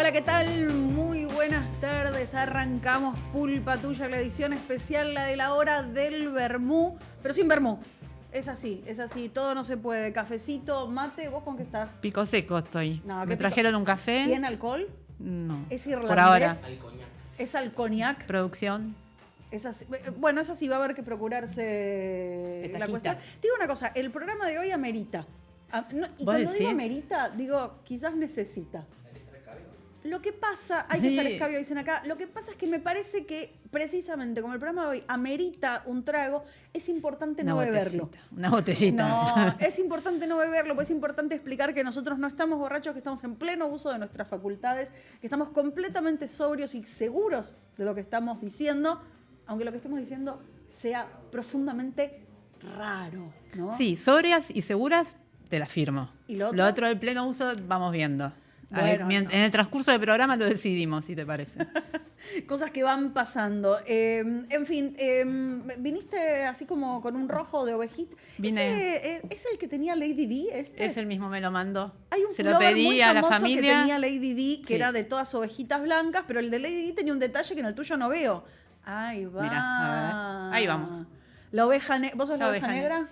Hola, ¿qué tal? Muy buenas tardes. Arrancamos Pulpa Tuya, la edición especial, la de la hora del vermú, pero sin vermú. Es así. Todo no se puede. Cafecito, mate, ¿vos con qué estás? Pico seco estoy. No, Me trajeron un café. ¿Tiene alcohol? No. ¿Es irlandés? Por ahora. ¿Es al cognac? Producción. Es así. Bueno, es así, va a haber que procurarse la cuestión. Te digo una cosa, el programa de hoy amerita. Y cuando digo amerita, digo quizás necesita. Lo que pasa, hay que estar escabio, dicen acá, lo que pasa es que me parece que precisamente como el programa de hoy amerita un trago, es importante no beberlo. Una botellita. No, es importante no beberlo, pues es importante explicar que nosotros no estamos borrachos, que estamos en pleno uso de nuestras facultades, que estamos completamente sobrios y seguros de lo que estamos diciendo, aunque lo que estemos diciendo sea profundamente raro, ¿no? Sí, sobrias y seguras, te la firmo. ¿Y lo otro del pleno uso, vamos viendo. Bueno, no. En el transcurso del programa lo decidimos, si te parece. Cosas que van pasando. En fin, viniste así como con un rojo de ovejita. Vine. ¿Es el que tenía Lady D? Es el mismo, me lo mandó. Hay un Se lo pedí muy a la famoso familia. Que tenía Lady D, que era de todas ovejitas blancas, pero el de Lady D tenía un detalle que en el tuyo no veo. Ahí va. Mira, a ver. Ahí vamos. La oveja negra. ¿Vos sos la oveja negra?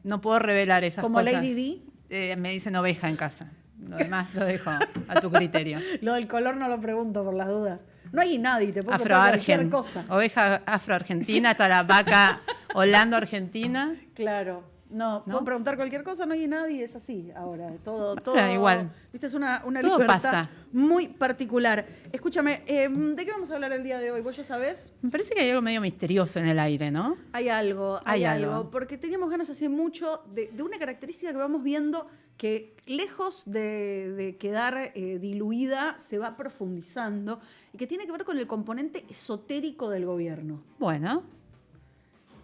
No puedo revelar esas ¿Como cosas. Lady D? Me dicen oveja en casa. Lo demás lo dejo a tu criterio. Lo del color no lo pregunto por las dudas. No hay nadie, te puedo preguntar cualquier cosa. Oveja afro-argentina, hasta la vaca holando-argentina. Claro. No, puedo preguntar cualquier cosa, no hay nadie, es así ahora. Todo igual. Viste, es una todo libertad pasa. Muy particular. Escúchame, ¿de qué vamos a hablar el día de hoy? ¿Vos ya sabés? Me parece que hay algo medio misterioso en el aire, ¿no? Hay algo. Porque teníamos ganas hace mucho de una característica que vamos viendo que lejos de quedar diluida, se va profundizando y que tiene que ver con el componente esotérico del gobierno. Bueno,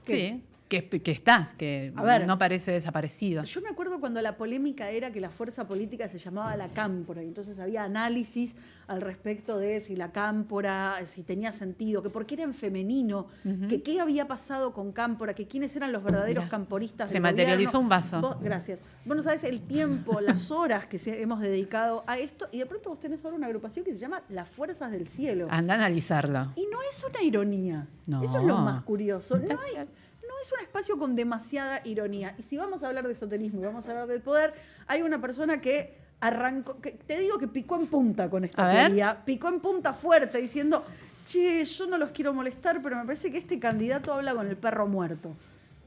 ¿Qué? Sí. Que está, que no parece desaparecido. Yo me acuerdo cuando la polémica era que la fuerza política se llamaba la cámpora, y entonces había análisis al respecto de si la cámpora, si tenía sentido, que por qué era en femenino, que qué había pasado con cámpora, que quiénes eran los verdaderos camporistas del gobierno. Se materializó un vaso. Gracias. Vos no sabés el tiempo, las horas que hemos dedicado a esto, y de pronto vos tenés ahora una agrupación que se llama Las Fuerzas del Cielo. Anda a analizarlo. Y no es una ironía. No. Eso es lo más curioso. No es un espacio con demasiada ironía. Y si vamos a hablar de esoterismo y vamos a hablar del poder, hay una persona que arrancó, te digo que picó en punta con esta teoría, picó en punta fuerte diciendo, che, yo no los quiero molestar, pero me parece que este candidato habla con el perro muerto.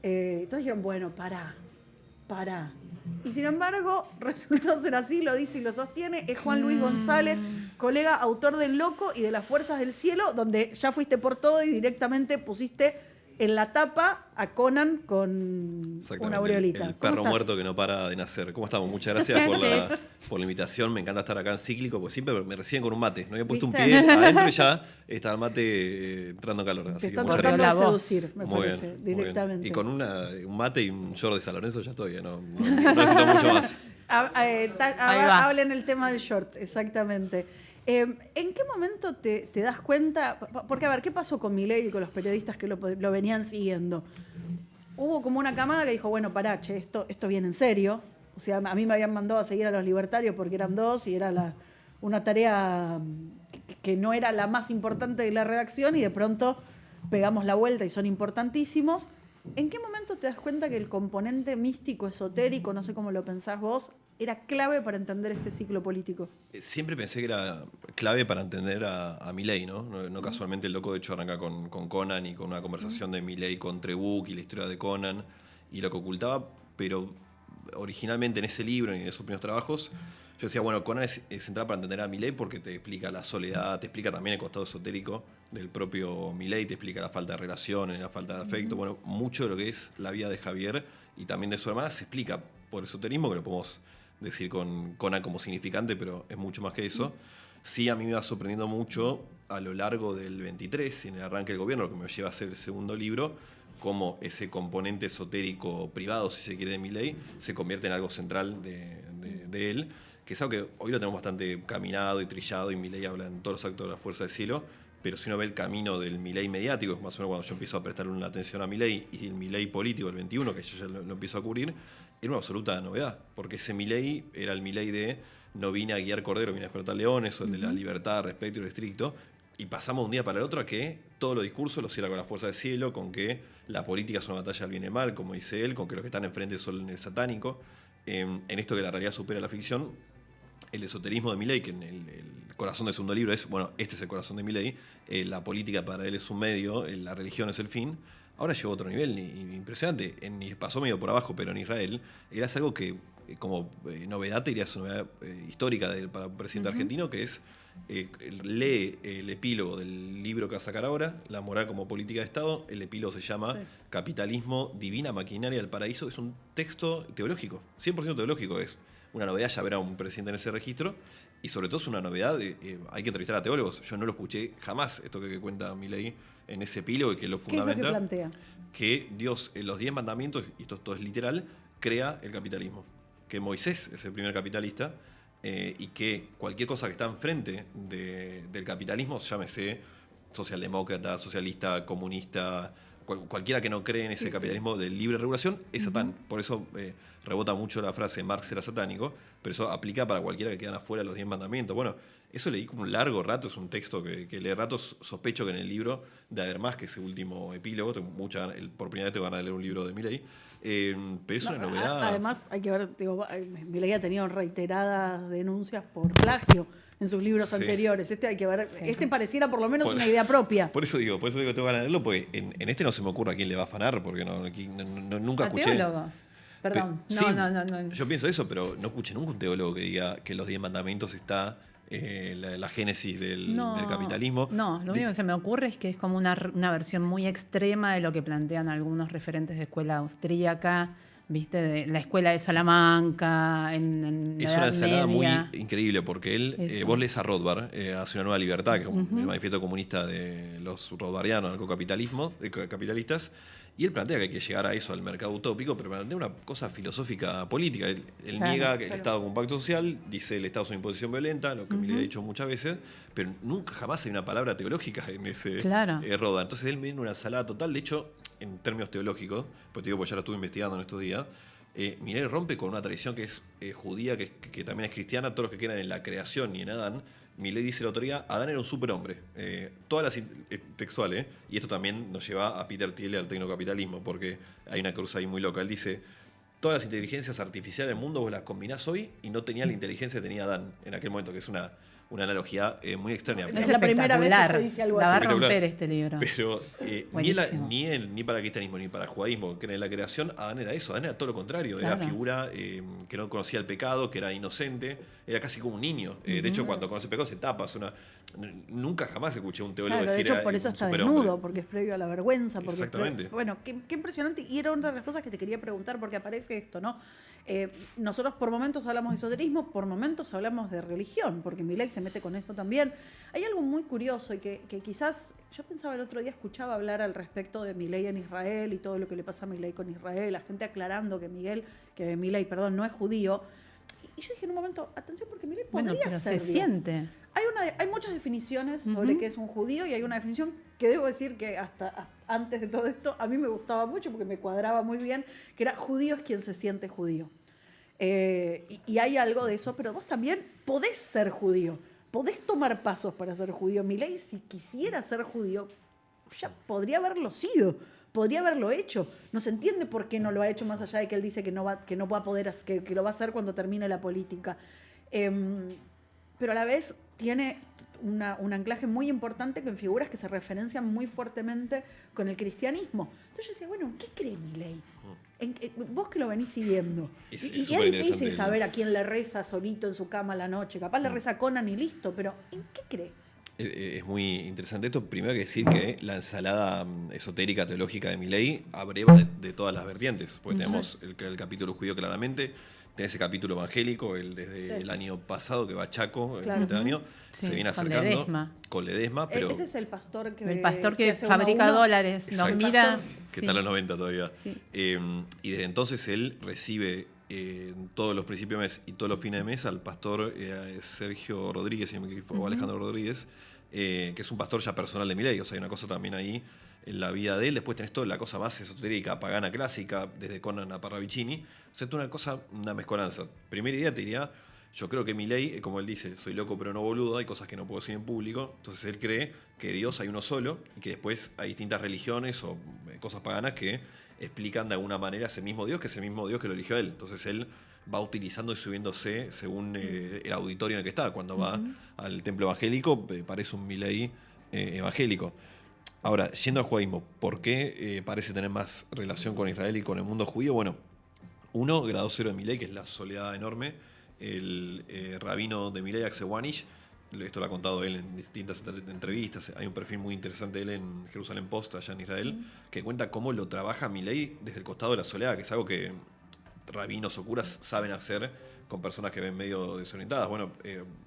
Entonces dijeron, bueno, pará. Y sin embargo, resultó ser así, lo dice y lo sostiene, es Juan Luis González, colega, autor del Loco y de Las Fuerzas del Cielo, donde ya fuiste por todo y directamente pusiste en la tapa a Conan con una aureolita. El perro muerto que no para de nacer. ¿Cómo estamos? Muchas gracias por la invitación. Me encanta estar acá en Cíclico, porque siempre me reciben con un mate. No había puesto un pie adentro y ya está el mate entrando en calor. Así Te que está muchas tratando gracias. de seducir, me muy parece, bien, directamente. Y con un mate y un short de San Lorenzo ya estoy. No necesito mucho más. Hablen el tema del short, exactamente. ¿En qué momento te das cuenta? Porque, a ver, ¿qué pasó con Milei y con los periodistas que lo venían siguiendo? Hubo como una camada que dijo, bueno, pará, che, esto viene en serio. O sea, a mí me habían mandado a seguir a los libertarios porque eran dos y era una tarea que no era la más importante de la redacción y de pronto pegamos la vuelta y son importantísimos. ¿En qué momento te das cuenta que el componente místico, esotérico, no sé cómo lo pensás vos, era clave para entender este ciclo político? Siempre pensé que era clave para entender a Milei, ¿no? No casualmente el Loco de hecho arranca con Conan y con una conversación de Milei con Trebuch y la historia de Conan y lo que ocultaba, pero originalmente en ese libro y en esos primeros trabajos yo decía, bueno, Conan es central para entender a Milei porque te explica la soledad, te explica también el costado esotérico del propio Milei, te explica la falta de relaciones, la falta de afecto, bueno, mucho de lo que es la vida de Javier y también de su hermana se explica por esoterismo, que lo podemos decir con Conan como significante, pero es mucho más que eso. Sí, a mí me va sorprendiendo mucho a lo largo del 23, en el arranque del gobierno, lo que me lleva a hacer el segundo libro, cómo ese componente esotérico privado, si se quiere, de Milei, se convierte en algo central de él, que es algo que hoy lo tenemos bastante caminado y trillado, y Milei habla en todos los actos de la Fuerza del Cielo, pero si uno ve el camino del Milei mediático, más o menos cuando yo empiezo a prestarle una atención a Milei, y el Milei político, el 21, que yo ya lo empiezo a cubrir, era una absoluta novedad, porque ese Milei era el Milei de no vine a guiar cordero, vine a despertar leones, o el de la libertad, respeto y lo estricto, y pasamos de un día para el otro a que todos los discursos los cierra con la fuerza del cielo, con que la política es una batalla del bien y mal, como dice él, con que los que están enfrente son el satánico, en esto que la realidad supera la ficción. El esoterismo de Milei, que en el corazón del segundo libro es, bueno, este es el corazón de Milei, la política para él es un medio, la religión es el fin, ahora llegó a otro nivel impresionante. Pasó medio por abajo, pero en Israel era algo que, como novedad, te diría, es una novedad histórica para un presidente argentino, que es, lee el epílogo del libro que va a sacar ahora, La moral como política de Estado. El epílogo se llama Capitalismo, divina maquinaria del paraíso. Es un texto teológico, 100% teológico. Es una novedad ya ver a un presidente en ese registro, y sobre todo es una novedad, hay que entrevistar a teólogos. Yo no lo escuché jamás, esto que cuenta Milei en ese epílogo, y que lo fundamenta. ¿Qué es lo que plantea? Que Dios, en los 10 mandamientos, y esto todo es literal, crea el capitalismo. Que Moisés es el primer capitalista, y que cualquier cosa que está enfrente del capitalismo, llámese socialdemócrata, socialista, comunista, cualquiera que no cree en ese capitalismo de libre regulación, es Satán. Por eso rebota mucho la frase Marx era satánico, pero eso aplica para cualquiera que quedan afuera de los 10 mandamientos. Bueno, eso leí como un largo rato, es un texto que leí ratos. Sospecho que en el libro de Habermas, que es el último epílogo, por primera vez te van a leer un libro de Milei, pero es una novedad. Además, hay que ver, Milei ha tenido reiteradas denuncias por plagio en sus libros anteriores. Hay que ver, pareciera por lo menos una idea propia. Por eso digo, te van a leerlo, porque en este no se me ocurre a quién le va a afanar, porque nunca escuché. Teólogos. Perdón. No. Yo pienso eso, pero no escuché nunca un teólogo que diga que en los 10 mandamientos está la génesis del capitalismo. No, lo único que se me ocurre es que es como una versión muy extrema de lo que plantean algunos referentes de escuela austríaca, ¿viste? De la escuela de Salamanca, en la es una ensalada muy Media. increíble, porque vos lees a Rothbard, hace una nueva libertad, que es el manifiesto comunista de los rothbardianos, capitalistas, y él plantea que hay que llegar a eso, al mercado utópico, pero plantea una cosa filosófica política. Él niega que el Estado como un pacto social, dice el Estado es una imposición violenta, lo que me le ha dicho muchas veces, pero nunca jamás hay una palabra teológica en ese Rothbard. Entonces él viene una ensalada total. De hecho, en términos teológicos, pues te digo, pues ya lo estuve investigando en estos días, Milei rompe con una tradición que es judía, que también es cristiana. Todos los que quedan en la creación y en Adán, Milei dice la otro día, Adán era un superhombre. Todas las textuales, y esto también nos lleva a Peter Thiel al tecnocapitalismo, porque hay una cruz ahí muy loca. Él dice, todas las inteligencias artificiales del mundo vos las combinás hoy y no tenía la inteligencia que tenía Adán en aquel momento, que es una analogía muy extraña. Es la primera vez que se dice algo así. La va a Espectacular. romper este libro. Pero ni para el cristianismo ni para el judaísmo, que en la creación Adán era eso. Adán era todo lo contrario. Era figura que no conocía el pecado, que era inocente, era casi como un niño. De hecho, cuando conoce el pecado se tapa. Nunca jamás escuché a un teólogo decir. De hecho, por eso está desnudo, porque es previo a la vergüenza. Exactamente. Bueno, qué impresionante. Y era una de las cosas que te quería preguntar, porque aparece esto, ¿no? Nosotros por momentos hablamos de esoterismo, por momentos hablamos de religión, porque Milei se mete con esto también. Hay algo muy curioso y que quizás, yo pensaba el otro día, escuchaba hablar al respecto de Milei en Israel y todo lo que le pasa a Milei con Israel, la gente aclarando que Milei, no es judío. Y yo dije en un momento, atención, porque Milei podría ser. Se siente. Hay muchas definiciones sobre qué es un judío, y hay una definición que debo decir que hasta antes de todo esto a mí me gustaba mucho porque me cuadraba muy bien, que era judío es quien se siente judío. Y hay algo de eso, pero vos también podés ser judío, podés tomar pasos para ser judío. Milei, si quisiera ser judío, ya podría haberlo sido, podría haberlo hecho. No se entiende por qué no lo ha hecho, más allá de que él dice que no va a poder, que lo va a hacer cuando termine la política. Pero a la vez tiene un anclaje muy importante con figuras que se referencian muy fuertemente con el cristianismo. Entonces yo decía, bueno, ¿en qué cree Milei? Vos que lo venís siguiendo. Y es difícil saber a quién le reza solito en su cama a la noche. Capaz le reza a Conan y listo, pero ¿en qué cree? Es muy interesante esto. Primero hay que decir que la ensalada esotérica teológica de Milei abreva de todas las vertientes. Porque tenemos el capítulo judío claramente. Tenés ese capítulo evangélico, desde el año pasado, que va a Chaco, este año, se viene acercando con Ledesma. Pero ese es el pastor que fabrica dólares, nos mira. Que está en los 90 todavía. Sí. Y desde entonces él recibe todos los principios de mes y todos los fines de mes al pastor Sergio Rodríguez, o Alejandro Rodríguez, que es un pastor ya personal de Milei. O sea, hay una cosa también ahí en la vida de él. Después tenés toda la cosa más esotérica, pagana, clásica, desde Conan a Parravicini. O sea, toda una cosa, una mezcolanza. Primera idea te diría, yo creo que Milei, como él dice, soy loco pero no boludo, hay cosas que no puedo decir en público. Entonces él cree que Dios hay uno solo y que después hay distintas religiones o cosas paganas que explican de alguna manera ese mismo Dios, que es el mismo Dios que lo eligió él. Entonces él va utilizando y subiéndose según el auditorio en el que está. Cuando va al templo evangélico, parece un Milei evangélico. Ahora, yendo al judaísmo, ¿por qué parece tener más relación con Israel y con el mundo judío? Bueno, uno, grado cero de Milei, que es la soledad enorme. El rabino de Milei, Axel Wanish, esto lo ha contado él en distintas entrevistas. Hay un perfil muy interesante de él en Jerusalén Post, allá en Israel, que cuenta cómo lo trabaja Milei desde el costado de la soledad, que es algo que rabinos o curas saben hacer con personas que ven medio desorientadas. Bueno,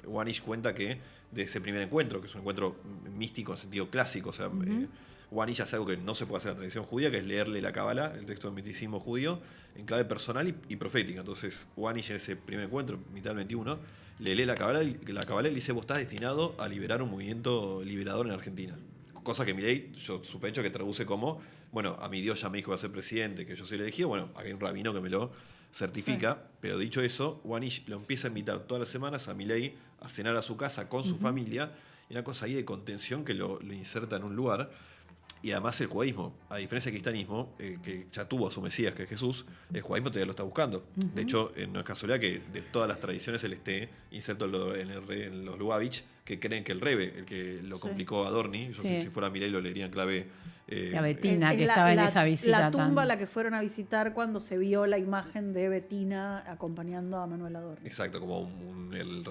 Wanish cuenta que de ese primer encuentro, que es un encuentro místico en sentido clásico, o sea, Wanish hace algo que no se puede hacer en la tradición judía, que es leerle la Cábala, el texto del misticismo judío, en clave personal y profética. Entonces, Wanish en ese primer encuentro, mitad del 21, le lee la Cábala y le dice: vos estás destinado a liberar un movimiento liberador en Argentina. Cosa que Milei, yo sospecho que traduce como, bueno, a mi Dios ya me dijo que va a ser presidente, que yo soy el elegido, bueno, acá hay un rabino que me lo certifica, sí. Pero dicho eso, Wanish lo empieza a invitar todas las semanas a Milei a cenar a su casa con su familia, y una cosa ahí de contención que lo inserta en un lugar. Y además el judaísmo, a diferencia del cristianismo, que ya tuvo a su Mesías, que es Jesús, el judaísmo todavía lo está buscando. De hecho, no es casualidad que de todas las tradiciones él esté inserto en los Lubavitch, que creen que el Rebe, el que lo complicó a Adorni, yo si fuera Milei lo leería en clave... la Betina, que estaba en esa visita. La tumba a la que fueron a visitar cuando se vio la imagen de Betina acompañando a Manuel Adorni. Exacto, como el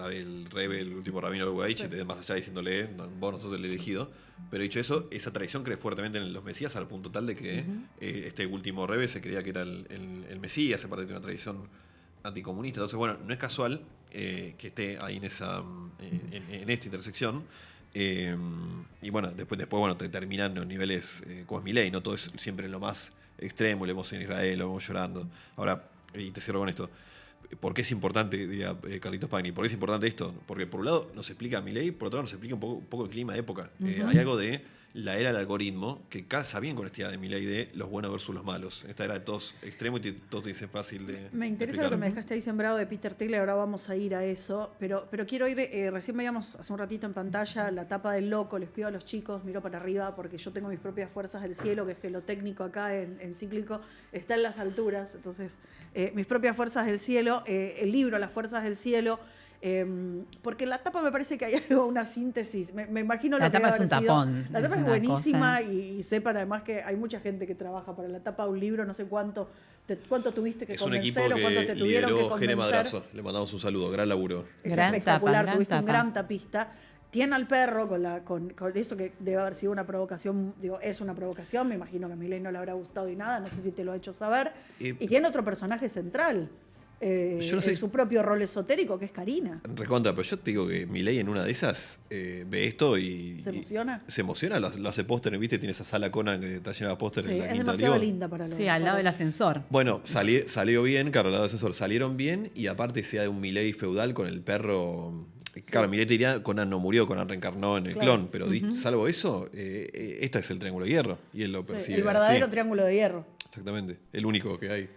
Rebe, el último rabino de Lubavitch, más allá diciéndole, vos no sos el elegido. Pero dicho eso, esa tradición cree fuertemente en los Mesías al punto tal de que este último Rebe se creía que era el Mesías, aparte de una tradición anticomunista. Entonces, bueno, no es casual que esté ahí en esta intersección. Y bueno, después bueno, te terminan los niveles como es Milei, no todo es siempre en lo más extremo, lo vemos en Israel, lo vemos llorando. Ahora, y te cierro con esto. ¿Por qué es importante, diría Carlitos Pagni? ¿Por qué es importante esto? Porque por un lado nos explica Milei, por otro lado nos explica un poco el clima de época. Hay algo de la era del algoritmo que casa bien con esta idea de Milei de los buenos versus los malos. Esta era de todos extremos y todos te dicen fácil de... Me interesa lo que me dejaste ahí sembrado de Peter Thiel, ahora vamos a ir a eso, pero quiero ir, recién veíamos hace un ratito en pantalla la tapa del loco, les pido a los chicos, miro para arriba porque yo tengo mis propias fuerzas del cielo, que es que lo técnico acá en cíclico está en las alturas, entonces mis propias fuerzas del cielo, el libro Las fuerzas del cielo, porque la tapa me parece que hay algo, una síntesis. Me imagino la lo que tapa es un tapón. La tapa es buenísima y sepan además que hay mucha gente que trabaja para la tapa de un libro, no sé cuánto tuviste que convencer o cuánto te tuvieron que convencer. Madrazo. Le mandamos un saludo, gran laburo. Es espectacular, tuviste un gran tapista. Tiene al perro con esto que debe haber sido una provocación, digo, es una provocación, me imagino que a Milei no le habrá gustado y nada, no sé si te lo ha hecho saber. Y tiene otro personaje central. Yo no sé su propio rol esotérico, que es Karina. Recontra, pero yo te digo que Milei en una de esas ve esto y... ¿Se emociona? Se emociona, lo hace póster, ¿viste? Tiene esa sala Conan que está llena de póster en la es demasiado linda para lo. Sí, al lado del ascensor. Bueno, salió bien, claro, al lado del ascensor salieron bien y aparte sea de un Milei feudal con el perro... Sí. Claro, Milei te diría, Conan no murió, Conan reencarnó en el clon, pero salvo eso, este es el Triángulo de Hierro y él lo percibe. El verdadero Triángulo de Hierro. Exactamente, el único que hay.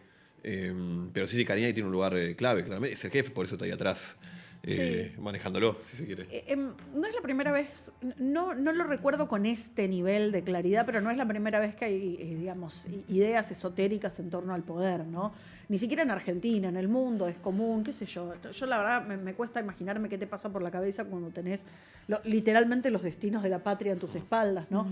Pero sí, Karina tiene un lugar clave, claramente. Es el jefe, por eso está ahí atrás, manejándolo, si se quiere. No es la primera vez, no lo recuerdo con este nivel de claridad, pero no es la primera vez que hay, digamos, ideas esotéricas en torno al poder, ¿no? Ni siquiera en Argentina, en el mundo es común, qué sé yo. Yo la verdad me cuesta imaginarme qué te pasa por la cabeza cuando tenés literalmente los destinos de la patria en tus espaldas, ¿no?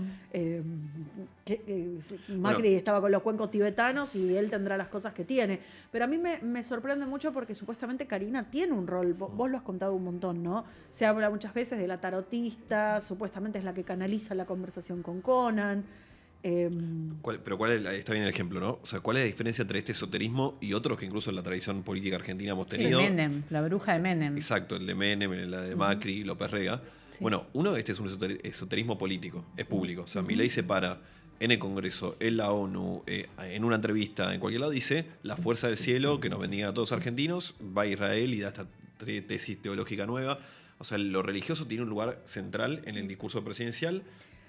Macri estaba con los cuencos tibetanos y él tendrá las cosas que tiene. Pero a mí me sorprende mucho porque supuestamente Karina tiene un rol, vos lo has contado un montón, ¿no? Se habla muchas veces de la tarotista, supuestamente es la que canaliza la conversación con Conan. Pero está bien el ejemplo, ¿no? O sea, ¿cuál es la diferencia entre este esoterismo y otros que incluso en la tradición política argentina hemos tenido? Sí, Menem, la bruja de Menem. Exacto, el de Menem, la de Macri, López Rega. Sí. Bueno, este es un esoterismo político, es público. O sea, Milei se para en el Congreso, en la ONU, en una entrevista, en cualquier lado, dice: la fuerza del cielo que nos bendiga a todos argentinos, va a Israel y da esta tesis teológica nueva. O sea, lo religioso tiene un lugar central en el discurso presidencial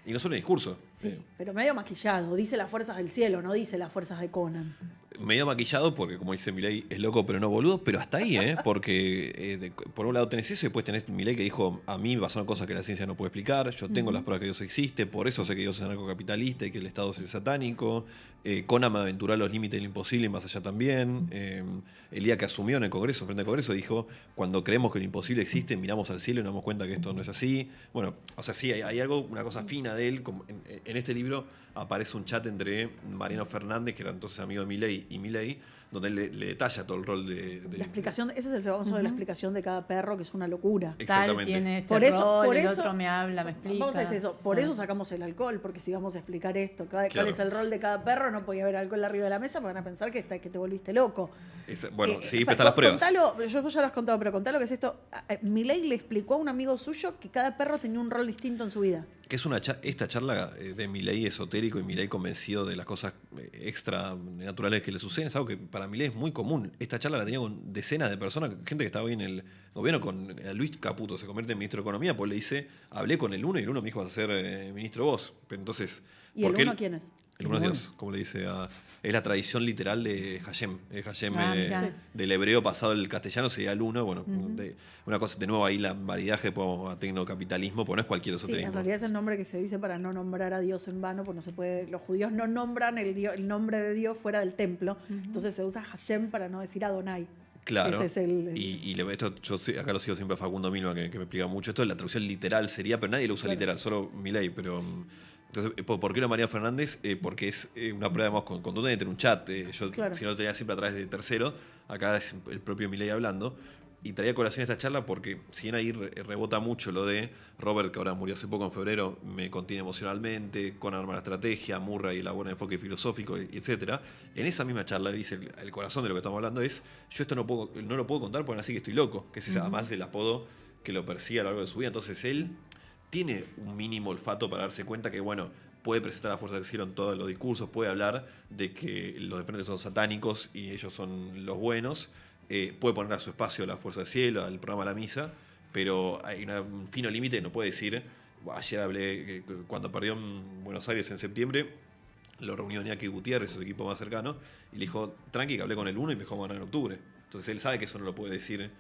y no solo en el discurso. Sí, pero medio maquillado. Dice las fuerzas del cielo, no dice las fuerzas de Conan. Medio maquillado porque, como dice Milei, es loco pero no boludo, pero hasta ahí, porque por un lado tenés eso y después tenés Milei que dijo, a mí me pasaron cosas que la ciencia no puede explicar, yo tengo las pruebas que Dios existe, por eso sé que Dios es anarcocapitalista y que el Estado es satánico. Conan me aventuró a los límites de lo imposible y más allá también. El día que asumió en el Congreso, frente al Congreso, dijo, cuando creemos que lo imposible existe, miramos al cielo y nos damos cuenta que esto no es así. Bueno, o sea, sí, hay algo, una cosa fina de él. En este libro aparece un chat entre Mariano Fernández, que era entonces amigo de Milei, y Milei, donde él le detalla todo el rol de La explicación, ese es el famoso de la explicación de cada perro, que es una locura. Tal tiene este Por eso- rol, por el eso- otro me habla, me explica. Vamos a decir eso, por eso sacamos el alcohol, porque si vamos a explicar esto, cuál Claro. es el rol de cada perro, no podía haber alcohol arriba de la mesa, porque van a pensar que te volviste loco. Bueno, sí, pero pa- están las pruebas. Contalo, yo ya lo has contado, pero contalo que es esto. Milei le explicó a un amigo suyo que cada perro tenía un rol distinto en su vida. Que es esta charla de Milei esotérico y Milei convencido de las cosas extra naturales que le suceden, es algo que para Milei es muy común. Esta charla la tenía con decenas de personas, gente que estaba hoy en el gobierno, con Luis Caputo, se convierte en ministro de Economía, pues le dice, hablé con el uno y el uno me dijo vas a ser ministro vos. Pero entonces, ¿Y el ¿por qué uno quién es? El uno es Dios, como le dice es la tradición literal de Hashem. Hashem mirá. del hebreo pasado al castellano sería el uno. Bueno, una cosa, de nuevo ahí la maridaje a tecnocapitalismo, porque no es cualquier Sí, esoterismo. en realidad es el nombre que se dice para no nombrar a Dios en vano, porque no se puede, los judíos no nombran el nombre de Dios fuera del templo, entonces se usa Hashem para no decir Adonai. Claro, Ese es el- esto, acá lo sigo siempre a Facundo Milva, que me explica mucho esto. La traducción literal sería, pero nadie lo usa literal, solo Milei. Pero, entonces, ¿por qué no María Fernández? Porque es una prueba más contundente en un chat. Yo, Claro. si no lo tenía siempre a través de tercero, acá es el propio Milei hablando. Y traía a colación esta charla porque, si bien ahí rebota mucho lo de Robert, que ahora murió hace poco en febrero, me contiene emocionalmente, con arma la estrategia, Murray elabora enfoque filosófico, etc. En esa misma charla, dice el corazón de lo que estamos hablando es: yo esto no lo puedo contar porque así que estoy loco, que es además del apodo que lo persigue a lo largo de su vida. Entonces él tiene un mínimo olfato para darse cuenta que, bueno, puede presentar a Fuerza del Cielo en todos los discursos, puede hablar de que los de frente son satánicos y ellos son los buenos. Puede poner a su espacio la Fuerza del Cielo, al programa La Misa, pero hay un fino límite, no puede decir, ayer hablé, cuando perdió en Buenos Aires en septiembre, lo reunió Iñaki Gutiérrez, su equipo más cercano, y le dijo, tranqui, que hablé con el 1 y me dejó ganar en octubre. Entonces él sabe que eso no lo puede decir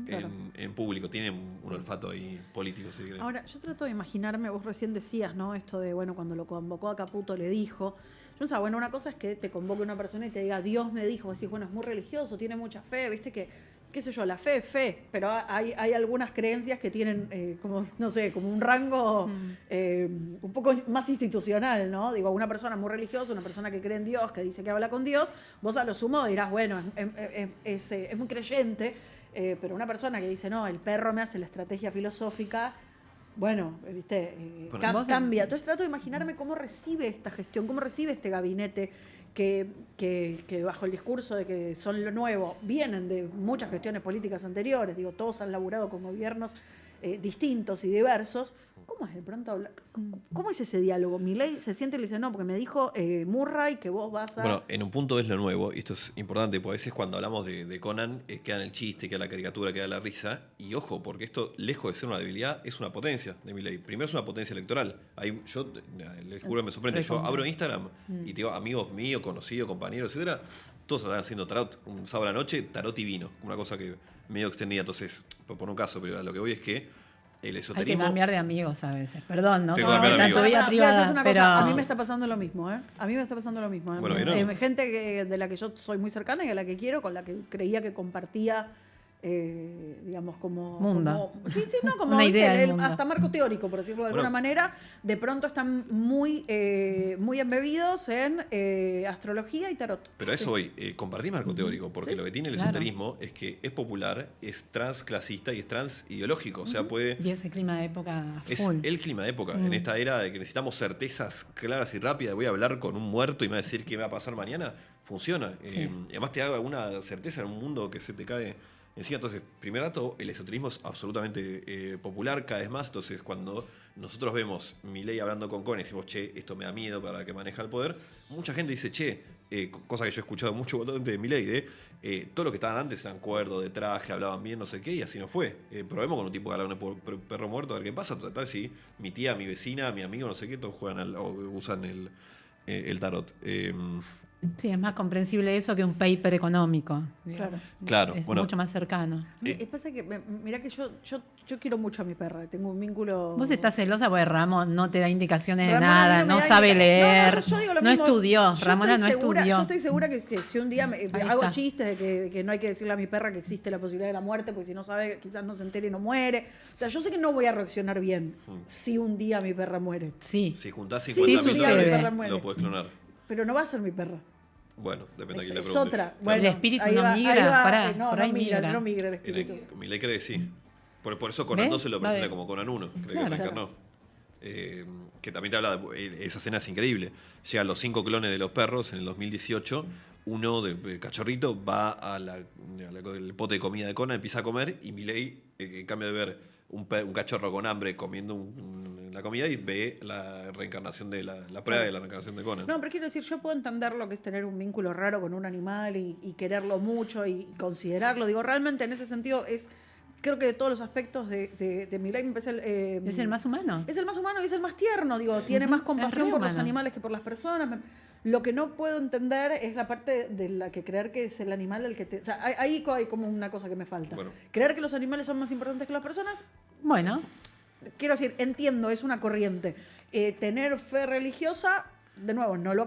claro. en público, tiene un olfato ahí político, si quiere. Ahora, yo trato de imaginarme, vos recién decías, ¿no? Esto de, bueno, cuando lo convocó a Caputo le dijo. Yo pensaba, bueno, una cosa es que te convoque una persona y te diga, Dios me dijo, decís, bueno, es muy religioso, tiene mucha fe, viste que, qué sé yo, la fe es fe, pero hay algunas creencias que tienen, como, no sé, como un rango un poco más institucional, ¿no? Digo, una persona muy religiosa, una persona que cree en Dios, que dice que habla con Dios, vos a lo sumo dirás, bueno, es muy creyente, pero una persona que dice, no, el perro me hace la estrategia filosófica, bueno, viste, cambia. Entonces trato de imaginarme cómo recibe esta gestión, cómo recibe este gabinete que bajo el discurso de que son lo nuevo, vienen de muchas gestiones políticas anteriores, digo, todos han laburado con gobiernos distintos y diversos. ¿Cómo es de pronto hablar? ¿Cómo es ese diálogo? Milei se siente y le dice, no, porque me dijo Murray que vos vas a... Bueno, en un punto es lo nuevo, y esto es importante, porque a veces cuando hablamos de Conan, queda en el chiste, queda la caricatura, queda la risa, y ojo, porque esto, lejos de ser una debilidad, es una potencia de Milei. Primero es una potencia electoral. Yo les juro que me sorprende, yo abro Instagram y te digo, amigos míos, conocidos, compañeros, etcétera, todos están haciendo tarot un sábado a la noche, tarot y vino, una cosa que medio extendida. Entonces, por un caso, pero a lo que voy es que el Hay esoterismo... que cambiar de amigos a veces. Perdón, ¿no? Tengo que cambiar de Tanto amigos. vida Voy a decir privada, una pero... cosa, a mí me está pasando lo mismo, ¿eh? A mí me está pasando lo mismo. Bueno, que no. Gente de la que yo soy muy cercana y a la que quiero, con la que creía que compartía, digamos, como... Mundo. Sí, no, como Una ¿viste? idea del mundo. hasta marco teórico, por decirlo de alguna manera, de pronto están muy embebidos en astrología y tarot. Pero a eso voy, compartí marco teórico, porque Sí, lo que tiene el claro. esoterismo es que es popular, es transclasista y es transideológico. O sea, puede... Y ese clima de época Es full. el clima de época, en esta era de que necesitamos certezas claras y rápidas. Voy a hablar con un muerto y me va a decir qué va a pasar mañana. Funciona. Sí. Y además te da alguna certeza en un mundo que se te cae encima. Entonces, primer dato, el esoterismo es absolutamente popular cada vez más. Entonces, cuando nosotros vemos Milei hablando con Conan y decimos, che, esto me da miedo para que maneja el poder, mucha gente dice, che, cosa que yo he escuchado mucho votante de Milei, todo lo que estaban antes eran cuerdos, de traje, hablaban bien, no sé qué, y así no fue. Probemos con un tipo que habla con un perro muerto, a ver qué pasa. Total, si mi tía, mi vecina, mi amigo, no sé qué, todos juegan o usan el tarot. Sí, es más comprensible eso que un paper económico. Claro, es bueno, mucho más cercano. Pasa que, mirá que yo quiero mucho a mi perra, tengo un vínculo... Vos estás celosa porque Ramón no te da indicaciones de Ramona nada, no me no da sabe leer, yo digo lo no mismo. estudió, Yo Ramona no estoy segura- estudió. Yo estoy segura que si un día hago está. chistes de que no hay que decirle a mi perra que existe la posibilidad de la muerte, porque si no sabe, quizás no se entere y no muere. O sea, yo sé que no voy a reaccionar bien si un día mi perra muere. Sí. si juntás Sí, 50.000 sucede. dólares, lo podés clonar. Pero no va a ser mi perra. Bueno, depende de quién le Es preguntes. otra. Claro. ¿El espíritu ahí no va, migra? ahí va. Pará, No, por no ahí migra, migra. no migra el espíritu. Milei cree que sí. Por eso Conan ¿Ves? 12 lo Va presenta de- como Conan 1. Cree Claro. que reencarnó. Que también te habla de esa escena es increíble. Llegan los 5 clones de los perros en el 2018. Uno de cachorrito va el pote de comida de Conan, empieza a comer y Milei, en cambio de ver un cachorro con hambre comiendo la comida, y ve la reencarnación de la prueba de la reencarnación de Conan. No, pero quiero decir, yo puedo entender lo que es tener un vínculo raro con un animal y quererlo mucho y considerarlo. Digo, realmente en ese sentido creo que de todos los aspectos de Milei me parece Es el más humano. Es el más humano y es el más tierno, digo, tiene más compasión re por los humano. animales que por las personas. Lo que no puedo entender es la parte de la que creer que es el animal el que te... O sea, ahí hay como una cosa que me falta. Bueno. Creer que los animales son más importantes que las personas, Bueno, quiero decir, entiendo, es una corriente. Tener fe religiosa, de nuevo, no lo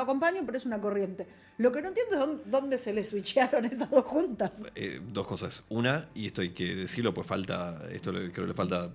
acompaño, pero es una corriente. Lo que no entiendo es dónde se le switchearon esas dos juntas. Dos cosas. Una, y esto hay que decirlo, pues creo que le falta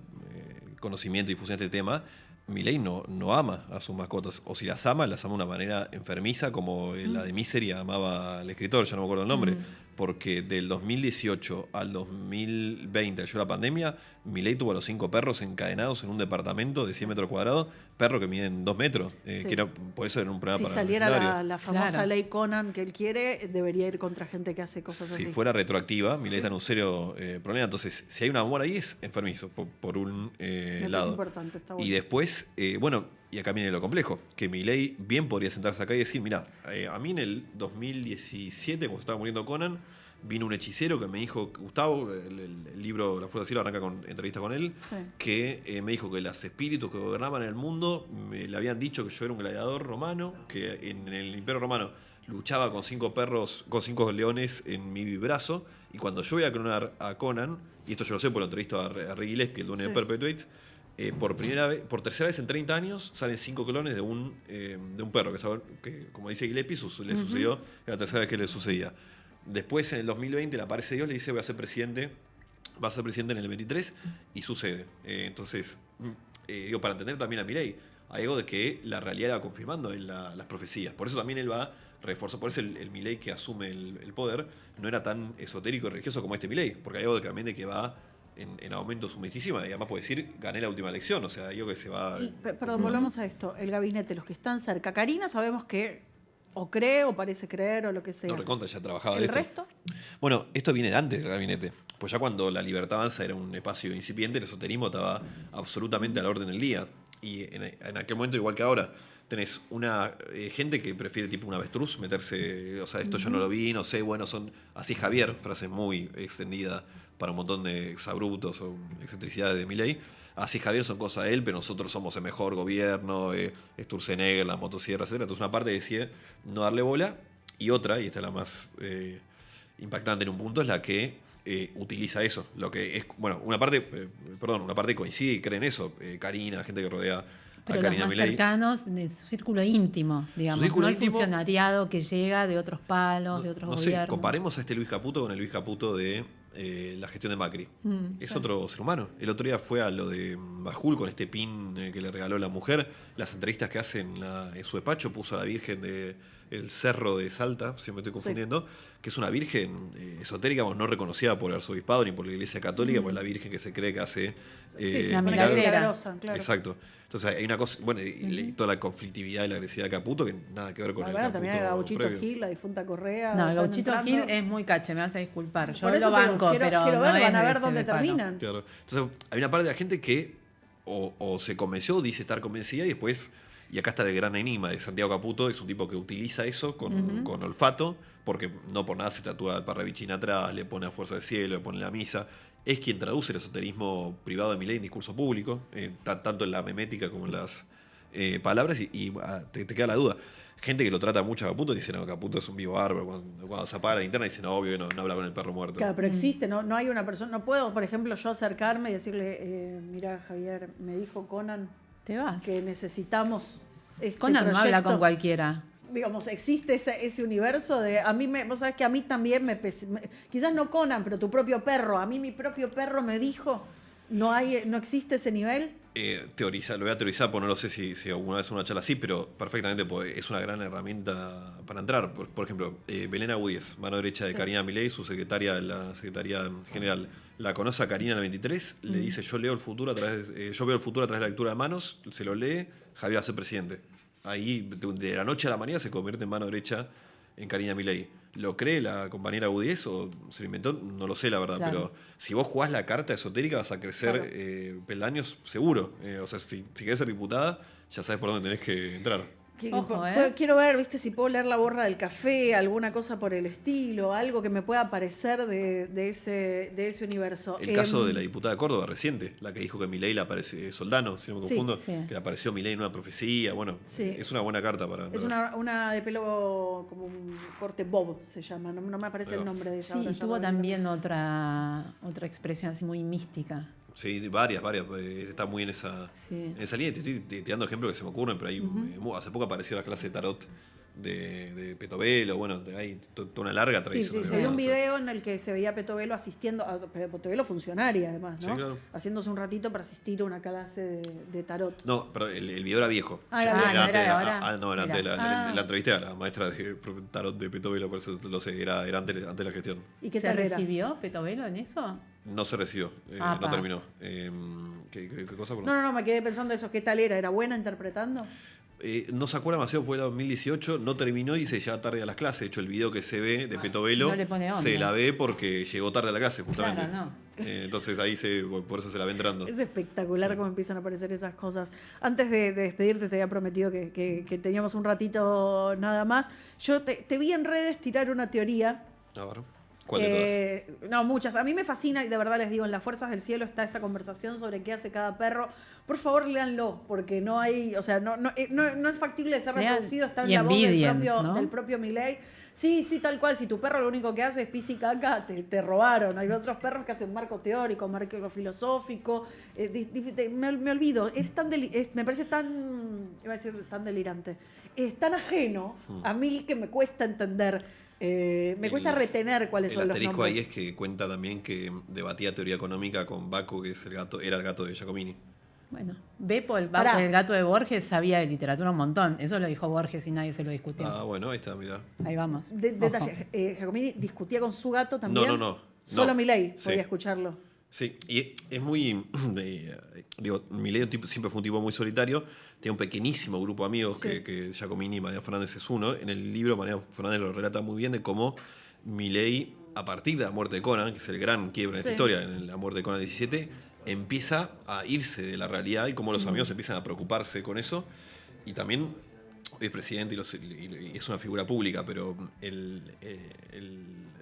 conocimiento y difusión de este tema. Milei no ama a sus mascotas, o si las ama de una manera enfermiza, como la de Misery amaba al escritor, ya no me acuerdo el nombre, porque del 2018 al 2020, que llegó la pandemia, Milei tuvo a los 5 perros encadenados en un departamento de 100 metros cuadrados, perros que miden 2 metros, Sí. que era, por eso era un problema Si para el saliera vecindario. la famosa Claro. ley Conan que él quiere, debería ir contra gente que hace cosas Si así. fuera retroactiva, Milei está en un serio problema. Entonces, si hay un amor ahí, es enfermizo, por un Me parece lado. importante, está bueno. Y después, y acá viene lo complejo, que Milei bien podría sentarse acá y decir, mira, a mí en el 2017, cuando estaba muriendo Conan, vino un hechicero que me dijo, Gustavo, el libro La Fuerza del Cielo arranca con entrevista con él, Sí. que me dijo que los espíritus que gobernaban el mundo le habían dicho que yo era un gladiador romano, que en el Imperio Romano luchaba con 5 perros, con 5 leones en mi brazo, y cuando yo voy a clonar a Conan, y esto yo lo sé por la entrevista a Rick Gillespie, el dueño Sí. de Perpetuate, por tercera vez en 30 años salen 5 clones de un perro, que como dice Gillespie, le sucedió, era la tercera vez que le sucedía. Después, en el 2020, le aparece Dios, le dice, va a ser presidente en el 23, y sucede. Entonces, para entender también a Milei, hay algo de que la realidad va confirmando en las profecías. Por eso también él va reforzando, por eso el Milei que asume el poder no era tan esotérico y religioso como este Milei, porque hay algo también de que va en aumento muchísimo, y además puede decir, gané la última elección, o sea, digo que se va... Perdón, volvamos a esto. El gabinete, los que están cerca. Karina sabemos que o cree o parece creer o lo que sea. No, recontra, ya trabajaba ¿El de esto. resto? Bueno, esto viene de antes del gabinete. Pues ya cuando la Libertad Avanza era un espacio incipiente, el esoterismo estaba absolutamente a la orden del día. Y en aquel momento, igual que ahora, tenés una gente que prefiere tipo un avestruz meterse, o sea, esto yo no lo vi, no sé, bueno, son así Javier, frase muy extendida para un montón de exabruptos o excentricidades de Milei. Así Javier son cosas de él, pero nosotros somos el mejor gobierno, Sturzenegger, la motosierra, etc. Entonces una parte decide no darle bola, y otra, y esta es la más impactante en un punto, es la que utiliza eso. Lo que es, bueno, una parte coincide y cree en eso. Karina, la gente que rodea a pero los Karina más Milei. cercanos de su círculo íntimo, digamos, Su círculo no el íntimo. funcionariado que llega de otros palos, de otros No sé, gobiernos. comparemos a este Luis Caputo con el Luis Caputo de la gestión de Macri. Es sí. otro ser humano. El otro día fue a lo de Bajul con este pin que le regaló la mujer. Las entrevistas que hace en su despacho, puso a la Virgen del Cerro de Salta, si me estoy confundiendo, que es una virgen esotérica, no reconocida por el arzobispado ni por la Iglesia Católica, pues la virgen que se cree que hace Sí, la milagros. milagrera. Milagrosa, claro. Exacto. Entonces hay una cosa, bueno, y toda la conflictividad y la agresividad de Caputo, que nada que ver con el Bueno, Caputo también el Gauchito previo. Gil, la difunta Correa. No, el están Gauchito entrando. Gil es muy cache, me vas a disculpar. Yo Por eso lo te digo, banco, pero quiero no ver, es van a de ver ese dónde palo. terminan. Claro. Entonces, hay una parte de la gente que o se convenció, dice estar convencida, y después, y acá está el gran enigma de Santiago Caputo, es un tipo que utiliza eso con olfato, porque no por nada se tatúa el Parravicini atrás, le pone a Fuerza del Cielo, le pone la misa. Es quien traduce el esoterismo privado de Milei en discurso público, tanto en la memética como en las palabras, y te queda la duda. Gente que lo trata mucho a Caputo dice, no, Caputo es un vivo bárbaro. Cuando se apaga la linterna dice, no, obvio que no habla con el perro muerto. Claro, pero existe, no hay una persona, no puedo, por ejemplo, yo acercarme y decirle, mira, Javier, me dijo Conan Te vas. que necesitamos este Conan no habla proyecto. con cualquiera. Digamos, existe ese universo de, vos sabés que a mí también quizás no Conan, pero tu propio perro, a mí mi propio perro me dijo, no existe ese nivel. Lo voy a teorizar, porque no lo sé si alguna vez una charla así, pero perfectamente es una gran herramienta para entrar. Por ejemplo, Belén Agudíez, mano derecha de Sí. Karina Milei, su secretaria de la Secretaría General. La conoce a Karina en el 23, le dice, yo veo el futuro a través de la lectura de manos, se lo lee, Javier va a ser presidente. Ahí, de la noche a la mañana, se convierte en mano derecha en Karina Milei. ¿Lo cree la compañera Agudíez o se lo inventó? No lo sé, la verdad. Claro. Pero si vos jugás la carta esotérica, vas a crecer peldaños seguro. O sea, si querés ser diputada, ya sabes por dónde tenés que entrar. Ojo, Quiero ver, viste, si puedo leer la borra del café, alguna cosa por el estilo, algo que me pueda parecer de ese universo. El caso de la diputada de Córdoba reciente, la que dijo que Milei le apareció, Soldano, si no me Sí, confundo, sí. que le apareció Milei en una profecía. Bueno, Sí. es una buena carta para Es entrar. una de pelo como un corte bob, se llama, no me aparece Ahí va. el nombre de ella. Sí, ahora y ya tuvo lo- también otra expresión así muy mística. Sí, varias. Está muy en esa línea. Te estoy tirando ejemplos que se me ocurren, pero hay, hace poco apareció la clase de tarot de Petovelo. Bueno, hay toda una larga Sí, tradición. se vio un video en el que se veía a Petovelo asistiendo, Petovelo funcionaria además, ¿no? Sí, claro. Haciéndose un ratito para asistir a una clase de tarot. No, pero el video era viejo. Ah, era O sea, viejo. ¿no antes era de ahora? No, era antes de Ah. la entrevisté a la maestra de tarot de Petovelo, por eso lo sé, era antes de la gestión. ¿Y qué ¿Se tal era? recibió Petovelo en eso? No se recibió, Ah, no pa. terminó. ¿Qué cosa? Perdón. No, me quedé pensando eso. ¿Qué tal era? ¿Era buena interpretando? No se acuerda demasiado, fue el 2018, no terminó y se llega tarde a las clases. De hecho, el video que se ve de Petovelo no le pone onda. se la ve porque llegó tarde a la clase, justamente. Claro, Entonces ahí por eso se la ve entrando. Es espectacular cómo empiezan a aparecer esas cosas. Antes de despedirte, te había prometido que teníamos un ratito nada más. Yo te vi en redes tirar una teoría. A ver, ¿cuál de todas? No, muchas. A mí me fascina y de verdad les digo, en Las Fuerzas del Cielo está esta conversación sobre qué hace cada perro. Por favor, léanlo, porque no hay, o sea, no es factible de ser Lean reproducido, está en y la voz envidien, ¿no? del propio Milei. Sí, tal cual. Si tu perro lo único que hace es pis y caca, te robaron. Hay otros perros que hacen marco teórico, marco filosófico. Me olvido. Me parece iba a decir tan delirante. Es tan ajeno a mí que me cuesta entender. Me cuesta retener cuáles son El los asterisco nombres. ahí es que cuenta también que debatía teoría económica con Baco, que es era el gato de Giacomini. Bueno, Beppo, el Pará. gato de Borges, sabía de literatura un montón. Eso lo dijo Borges y nadie se lo discutió. Ah, bueno, ahí está, mirá. Ahí vamos. Detalle, Giacomini discutía con su gato también. No. Solo Milei Sí. podía escucharlo. Sí, y es muy. Milei siempre fue un tipo muy solitario. Tiene un pequeñísimo grupo de amigos Sí. que Giacomini y María Fernández es uno. En el libro, María Fernández lo relata muy bien de cómo Milei, a partir de la muerte de Conan, que es el gran quiebre en esta Sí. historia, en la muerte de Conan 17, empieza a irse de la realidad y cómo los amigos empiezan a preocuparse con eso. Y también es presidente y es una figura pública, pero el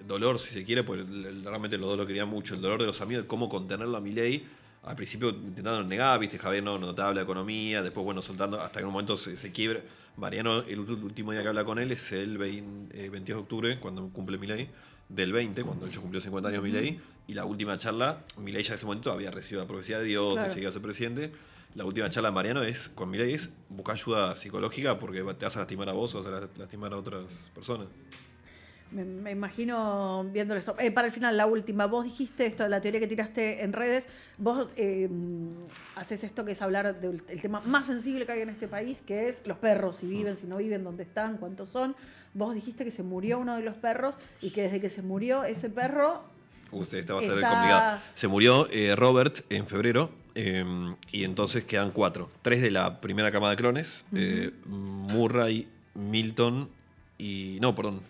dolor, si se quiere, pues realmente los dos lo querían mucho, el dolor de los amigos, de cómo contenerlo a Milei. Al principio intentando negar, viste, Javier no te habla de economía, después bueno, soltando, hasta que en un momento se quiebra. Mariano, el último día que habla con él es el 22 de octubre, cuando cumple Milei, del 20, cuando ellos cumplió 50 años Milei, y la última charla, Milei ya en ese momento había recibido la profecía de Dios, Claro. que seguía a ser presidente. La última charla de Mariano con Milei es buscar ayuda psicológica porque te vas a lastimar a vos o vas a lastimar a otras personas. Me imagino viéndolo esto. Para el final, la última. Vos dijiste esto, la teoría que tiraste en redes. Vos haces esto que es hablar del tema más sensible que hay en este país, que es los perros, si viven, si no viven, dónde están, cuántos son. Vos dijiste que se murió uno de los perros y que desde que se murió ese perro... Esta va a ser Está- complicada. Se murió Robert en febrero. Y entonces quedan 4. 3 de la primera camada de clones. Murray, Milton y... No, perdón.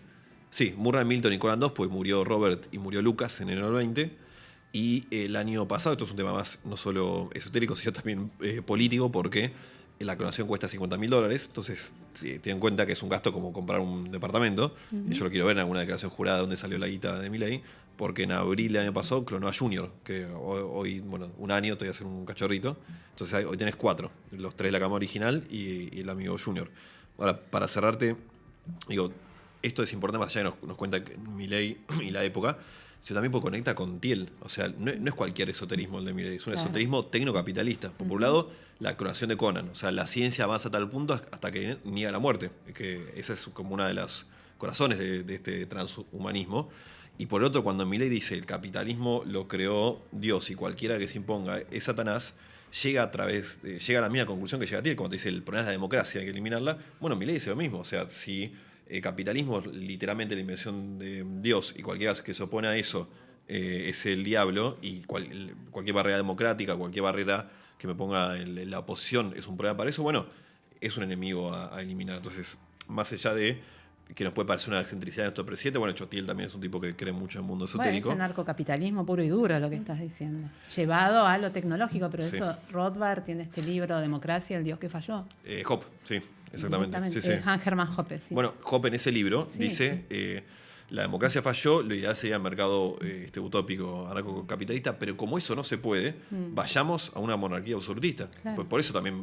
Sí, Murray, Milton y Conan 2, pues murió Robert y murió Lucas en enero del 20. Y el año pasado, esto es un tema más no solo esotérico, sino también político, porque la clonación cuesta $50.000. Entonces, ten en cuenta que es un gasto como comprar un departamento. Y yo lo quiero ver en alguna declaración jurada donde salió la guita de Milei, porque en abril del año pasado clonó a Junior, que hoy, bueno, un año te voy a hacer un cachorrito. Entonces hoy tenés 4, los 3 de la cama original y el amigo Junior. Ahora, para cerrarte, digo, esto es importante, más allá que nos cuenta Milei y la época, sino también porque conecta con Thiel. O sea, no es cualquier esoterismo el de Milei, es un esoterismo tecnocapitalista. Por un lado, la clonación de Conan. O sea, la ciencia avanza a tal punto hasta que niega la muerte. Que esa es como una de las corazones de este transhumanismo. Y por otro, cuando Milei dice el capitalismo lo creó Dios y cualquiera que se imponga es Satanás, llega a la misma conclusión que llega a Thiel. Cuando te dice el problema es la democracia, hay que eliminarla. Bueno, Milei dice lo mismo. O sea, si el capitalismo es literalmente la invención de Dios y cualquiera que se opone a eso es el diablo, y cualquier barrera democrática, cualquier barrera que me ponga en la oposición es un problema para eso, bueno, es un enemigo a eliminar. Entonces, más allá de que nos puede parecer una excentricidad de nuestro presidente, bueno, Chotiel también es un tipo que cree mucho en el mundo esotérico. Bueno, es narcocapitalismo puro y duro lo que estás diciendo. Llevado a lo tecnológico, pero Sí. eso, Rothbard tiene este libro, Democracia, el Dios que falló. Hoppe, sí, exactamente. Sí, sí. Hans Hermann Hoppe, sí. Bueno, Hoppe en ese libro dice, la democracia falló, lo ideal sería el mercado utópico anarcocapitalista, pero como eso no se puede, vayamos a una monarquía absolutista. Claro. Por eso también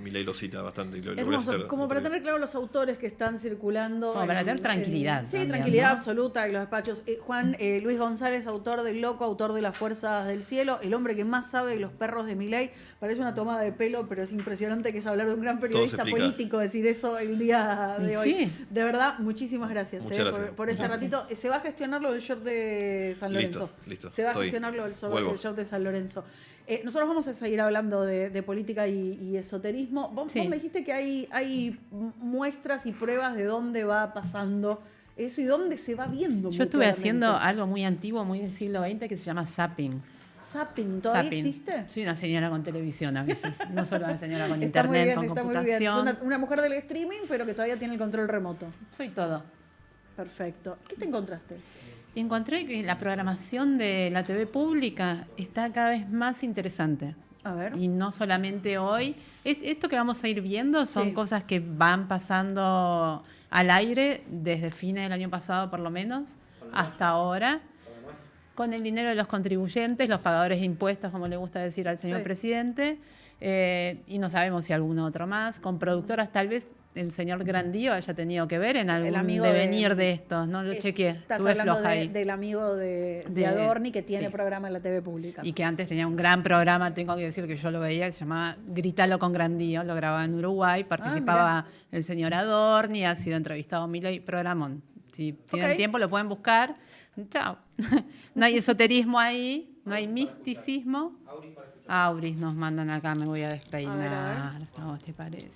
Milei lo cita bastante. Y lo voy a Hermoso, citar como otro para día. tener claro los autores que están circulando. Como para tener tranquilidad Sí, también, tranquilidad ¿no? absoluta en los despachos. Juan Luis González, autor del Loco, autor de Las Fuerzas del Cielo, el hombre que más sabe de los perros de Milei. Parece una tomada de pelo, pero es impresionante que es hablar de un gran periodista explica. político, decir eso el día de Y hoy. sí. De verdad, muchísimas gracias, Muchas gracias. por este Gracias. ratito. Se va a gestionar lo del short de San Lorenzo. Listo, Se va a estoy. gestionar lo del Vuelvo. short de San Lorenzo. Nosotros vamos a seguir hablando de política y esoterismo. Vos Sí. me dijiste que hay muestras y pruebas de dónde va pasando eso y dónde se va viendo. Yo muy estuve claramente. haciendo algo muy antiguo, muy del siglo XX, que se llama zapping. Zapping, ¿todavía Zapping. existe? Soy una señora con televisión a veces, no solo una señora con Está muy internet, bien, con está muy bien. Es computación. una mujer del streaming, pero que todavía tiene el control remoto. Soy todo. Perfecto. ¿Qué te encontraste? Y encontré que la programación de la TV pública está cada vez más interesante. A ver. Y no solamente hoy. Esto que vamos a ir viendo son Sí. cosas que van pasando al aire desde fines del año pasado, por lo menos, hasta ahora, con el dinero de los contribuyentes, los pagadores de impuestos, como le gusta decir al señor Sí. presidente, y no sabemos si alguno otro más, con productoras, tal vez el señor Grandío haya tenido que ver en algún amigo devenir de estos, no lo chequeé, Estás estuve hablando floja ahí. del amigo de De- Adorni que tiene sí. programa en la TV pública. Y que antes tenía un gran programa, tengo que decir que yo lo veía, que se llamaba Gritalo con Grandío, lo grababa en Uruguay, participaba el señor Adorni, ha sido entrevistado Milei, programón. Si tienen Ok. tiempo lo pueden buscar. Chao. No hay esoterismo ahí, no hay misticismo. Auris nos mandan acá, me voy a despeinar. A ver. ¿Cómo te parece?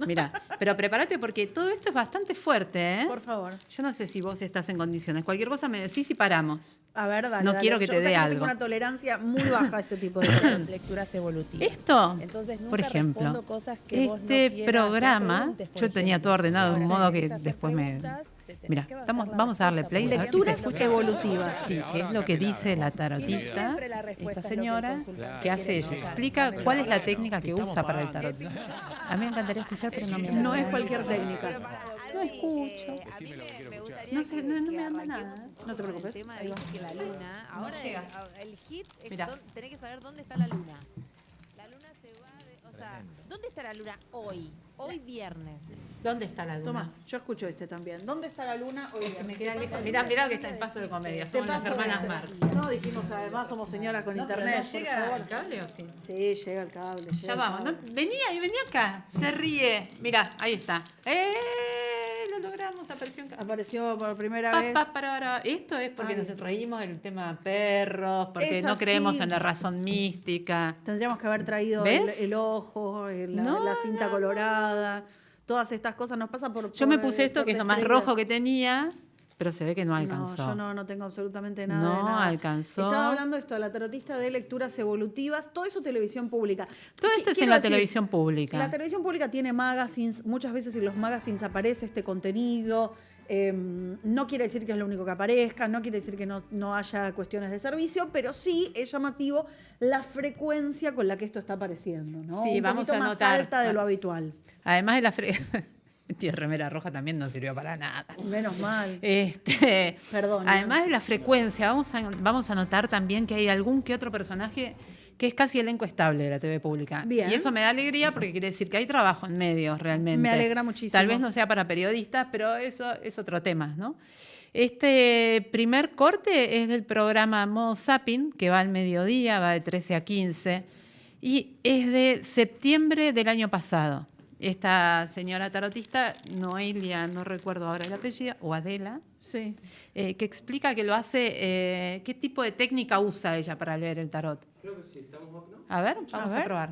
Mira, pero prepárate porque todo esto es bastante fuerte, ¿eh? Por favor. Yo no sé si vos estás en condiciones. Cualquier cosa me decís y paramos. A ver, dale. No dale. quiero que Yo te sé dé yo algo. tengo una tolerancia muy baja a este tipo de cosas. Lecturas evolutivas. Esto, Entonces, nunca por ejemplo, respondo cosas que vos no este quieras, programa, no preguntes, por yo tenía ejemplo. todo ordenado de un Ahora, modo si que haces después me... preguntas, te tenés Mira, que bancar la vamos a darle respuesta, play. porque a ver si se Lecturas escucha. evolutivas. Sí, que es lo que dice la Tiene tarotista, siempre la respuesta, esta es lo que el señora, consultante que hace quiere ella. escuchar. Explica cuál es la técnica que usa para el tarot. A mí me encantaría escuchar, pero no me No es da. cualquier técnica. No escucho. A mí me gustaría No sé, que- no que me anda arranquemos nada. un poco No te con preocupes. El tema Ahí de va. que la luna. Ahora llega. el hit es Mirá. tenés que saber dónde está la luna. La luna se va o sea, ¿dónde está la luna hoy? Hoy viernes. ¿Dónde está la Toma, luna? yo escucho este también. ¿Dónde está la luna? Oye, Me queda lejos. Mirá que está en paso de comedia. Te Somos las paso hermanas este. Marx. No, dijimos además somos señoras con No, pero internet, ¿no por llega favor. el cable o sí? Sí, llega el cable. llega Ya el vamos. cable. ¿no? Venía acá. Se ríe. Mirá, ahí está. Lo logramos. Apareció en casa. Apareció por primera Pa, vez. pa, para. Esto es porque Ay. nos reímos del tema perros, porque Es no así. creemos en la razón mística. Tendríamos que haber traído ¿Ves? el ojo, No, la cinta colorada, todas estas cosas nos pasa por... Yo me puse esto, que es lo más rojo que tenía, pero se ve que no alcanzó. No, yo no tengo absolutamente nada No de nada. alcanzó. Estaba hablando de esto, la tarotista de lecturas evolutivas, todo eso televisión pública. Todo esto es en Quiero la decir, televisión pública. La televisión pública tiene magazines, muchas veces en los magazines aparece este contenido. No quiere decir que es lo único que aparezca, no quiere decir que no haya cuestiones de servicio, pero sí es llamativo la frecuencia con la que esto está apareciendo, ¿no? Sí, un vamos poquito a más notar. alta de lo habitual. Además de la Tía remera roja también no sirvió para nada. Menos mal. Perdón. Además de la frecuencia, vamos a notar también que hay algún que otro personaje que es casi elenco estable de la TV pública. Bien. Y eso me da alegría porque quiere decir que hay trabajo en medios realmente. Me alegra muchísimo. Tal vez no sea para periodistas, pero eso es otro tema, ¿no? Este primer corte es del programa Modo Zapping, que va al mediodía, va de 13 a 15, y es de septiembre del año pasado. Esta señora tarotista, Noelia, no recuerdo ahora el apellido, o Adela, Sí. que explica que lo hace, qué tipo de técnica usa ella para leer el tarot. Creo que sí, estamos up, ¿no? A ver, vamos a ver. probar.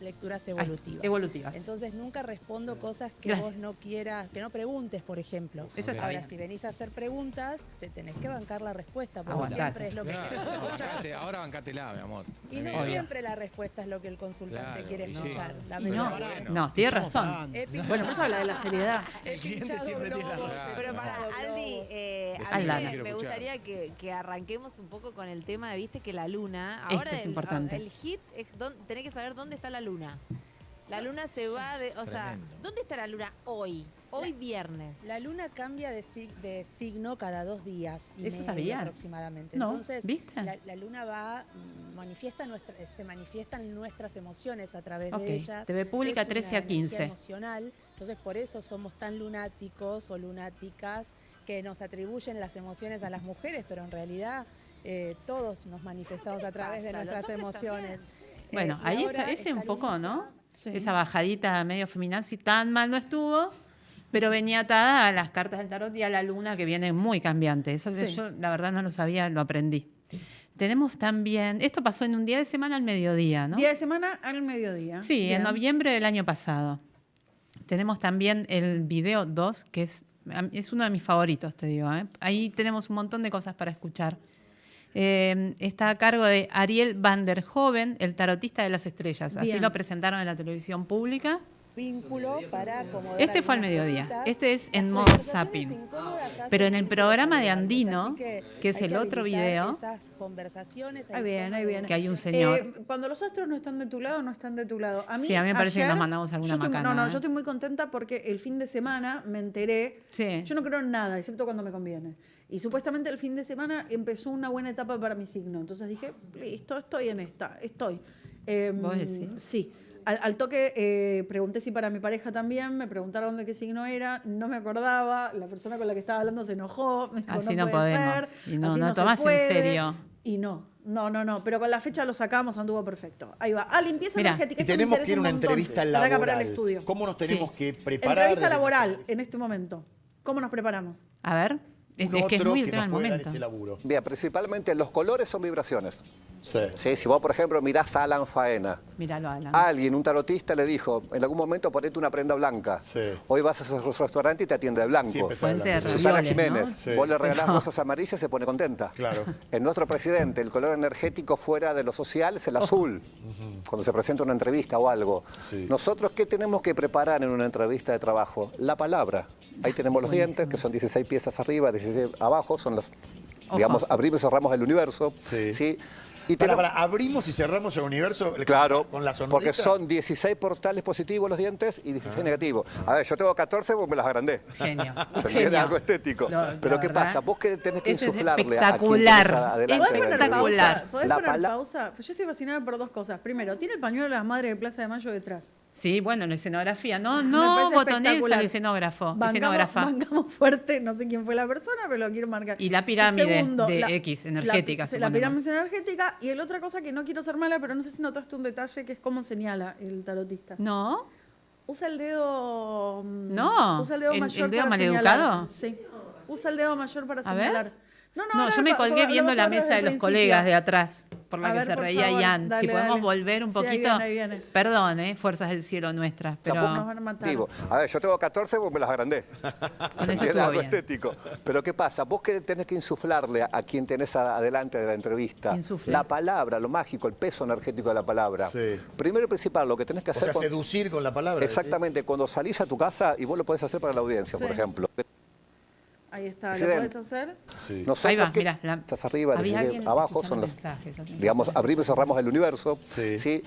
Lecturas Ay, evolutivas. evolutivas. Entonces nunca respondo cosas que Gracias. vos no quieras, que no preguntes, por ejemplo. Eso está Ahora, bien. si venís a hacer preguntas, te tenés que bancar la respuesta, porque Aguantate. siempre es lo que querés escuchar. Ahora bancátela, mi amor. Y no Amiga. siempre la respuesta es lo que el consultante Claro, quiere y sí. escuchar. No. lamentablemente. No, tiene razón. He pinchado- Bueno, por eso habla de la seriedad. he pinchado globos, Pero para pinchado Aldi, globos. a mí Aldana. me Quiero escuchar. gustaría que arranquemos un poco con el tema de, viste, que la luna, Esto ahora es importante. el hit es tenés que saber dónde está la luna. La luna se va de, o sea, Tremendo. ¿dónde está la luna hoy? Hoy viernes. La luna cambia de signo cada 2 días y ¿Eso medio sabía? aproximadamente. No, Entonces, ¿viste? La luna va, se manifiestan nuestras emociones a través Ok, de ella. TV pública Es una 13 a energía 15. emocional. Entonces, por eso somos tan lunáticos o lunáticas que nos atribuyen las emociones a las mujeres, pero en realidad todos nos manifestamos a través de pasa? Los nuestras hombres emociones. Bueno, Y ahí ahora está, ese un esta poco, lunita- ¿no? Sí. Esa bajadita medio feminazi tan mal no estuvo, pero venía atada a las cartas del tarot y a la luna que viene muy cambiante. Eso Sí. yo la verdad no lo sabía, lo aprendí. Tenemos también, esto pasó en un día de semana al mediodía, ¿no? Día de semana al mediodía. Sí, Bien. en noviembre del año pasado. Tenemos también el video 2, que es uno de mis favoritos, te digo, ¿eh? Ahí tenemos un montón de cosas para escuchar. Está a cargo de Ariel van der Hoven, el tarotista de las estrellas. Así Bien. lo presentaron en la televisión pública. Vínculo para acomodar Este fue al algunas mediodía. cositas. Este es en Las modo conversaciones zapping. incómodas hacen Pero en el vínculos programa de saludables, Andino, así que es hay el otro habilitar video, esas conversaciones, Ahí viene, ahí viene. que hay un señor. Cuando los astros no están de tu lado, no están de tu lado. Sí, a mí me parece que ayer, nos mandamos alguna yo estoy- macana, No, ¿eh? yo estoy muy contenta porque el fin de semana me enteré. Sí. Yo no creo en nada, excepto cuando me conviene. Y supuestamente el fin de semana empezó una buena etapa para mi signo. Entonces dije, listo, estoy en esta, estoy. ¿Vos decís? Sí. Al toque pregunté si para mi pareja también, me preguntaron de qué signo era, no me acordaba, la persona con la que estaba hablando se enojó, me dijo, Así no no puede podemos. ser, Y no así se tomás en puede". serio. Y no, pero con la fecha lo sacamos, anduvo perfecto. Ahí va. Limpieza Mirá. energética. Y Esto me tenemos que interesa ir a una un montón. entrevista Para acá, para el laboral. estudio. ¿Cómo nos tenemos Sí. que preparar? Entrevista desde- laboral en este momento. ¿Cómo nos preparamos? A ver, es Un que es otro muy el que tema nos del puede dar momento. ese laburo. Bien, principalmente los colores son vibraciones. Sí. ¿Sí? Si vos, por ejemplo, mirás a Alan Faena, Míralo, Alan. alguien, un tarotista, le dijo, en algún momento ponete una prenda blanca. Sí. Hoy vas a ese restaurante y te atiende de blanco. Siempre Fuente de Susana ravioles, Jiménez, ¿no? Sí. vos le regalás Pero- rosas amarillas y se pone contenta. Claro. En nuestro presidente, el color energético fuera de lo social es el azul, cuando se presenta una entrevista o algo. Sí. Nosotros, ¿qué tenemos que preparar en una entrevista de trabajo? La palabra. Ahí tenemos los dientes, que son 16 piezas arriba, 16 abajo, son los, digamos, abrimos y cerramos el universo. Sí. Y Para, tenemos- abrimos y cerramos el universo Claro, con la sonrisa. porque son 16 portales positivos los dientes y 16 negativos. A ver, yo tengo 14 porque me las agrandé. Genio. Se entiende Genio. algo estético. La Pero ¿qué verdad, pasa? Vos que tenés que eso es insuflarle a quien espectacular. tenés adelante ¿Podés en la poner entrevista. pausa? ¿Podés La poner pala- pausa? Pues yo estoy fascinada por dos cosas. Primero, tiene el pañuelo de las madres de Plaza de Mayo detrás. Sí, bueno, la escenografía. No, Me no parece botones espectacular. al escenógrafo. Bancamos, Escenógrafa. bancamos fuerte, no sé quién fue la persona, pero lo quiero marcar. Y la pirámide de la- X, energética, La suponemos. pirámide energética. Y la otra cosa que no quiero ser mala, pero no sé si notaste un detalle, que es cómo señala el tarotista. No, Usa el dedo. No, Usa el dedo ¿el mayor dedo para maleducado? señalar. Sí. Usa el dedo mayor para A ver. señalar. No, ahora yo me lo colgué vas a viendo ver la desde mesa de el los principio. colegas de atrás. por la A que ver, se por reía favor, Ian. dale, Si podemos dale. volver un Sí, ahí poquito. viene, ahí viene. Perdón, fuerzas del cielo nuestras, pero Nos van a matar. Digo, a ver, yo tengo 14 porque me las agrandé. con eso Tiene estuvo algo bien. estético. Pero ¿qué pasa? Vos que tenés que insuflarle a quien tenés adelante de la entrevista Insufle. la palabra, lo mágico, el peso energético de la palabra. Sí. Primero y principal, lo que tenés que O hacer... sea, seducir con la palabra. Exactamente, cuando salís a tu casa, y vos lo podés hacer para la audiencia, Sí. por ejemplo. Ahí está, ¿lo Presidente. podés hacer? Sí. Nosotros Ahí va, que mirá, estás arriba, había desde alguien abajo son escuchando los, mensajes, así. digamos, abrimos y cerramos el universo. Sí.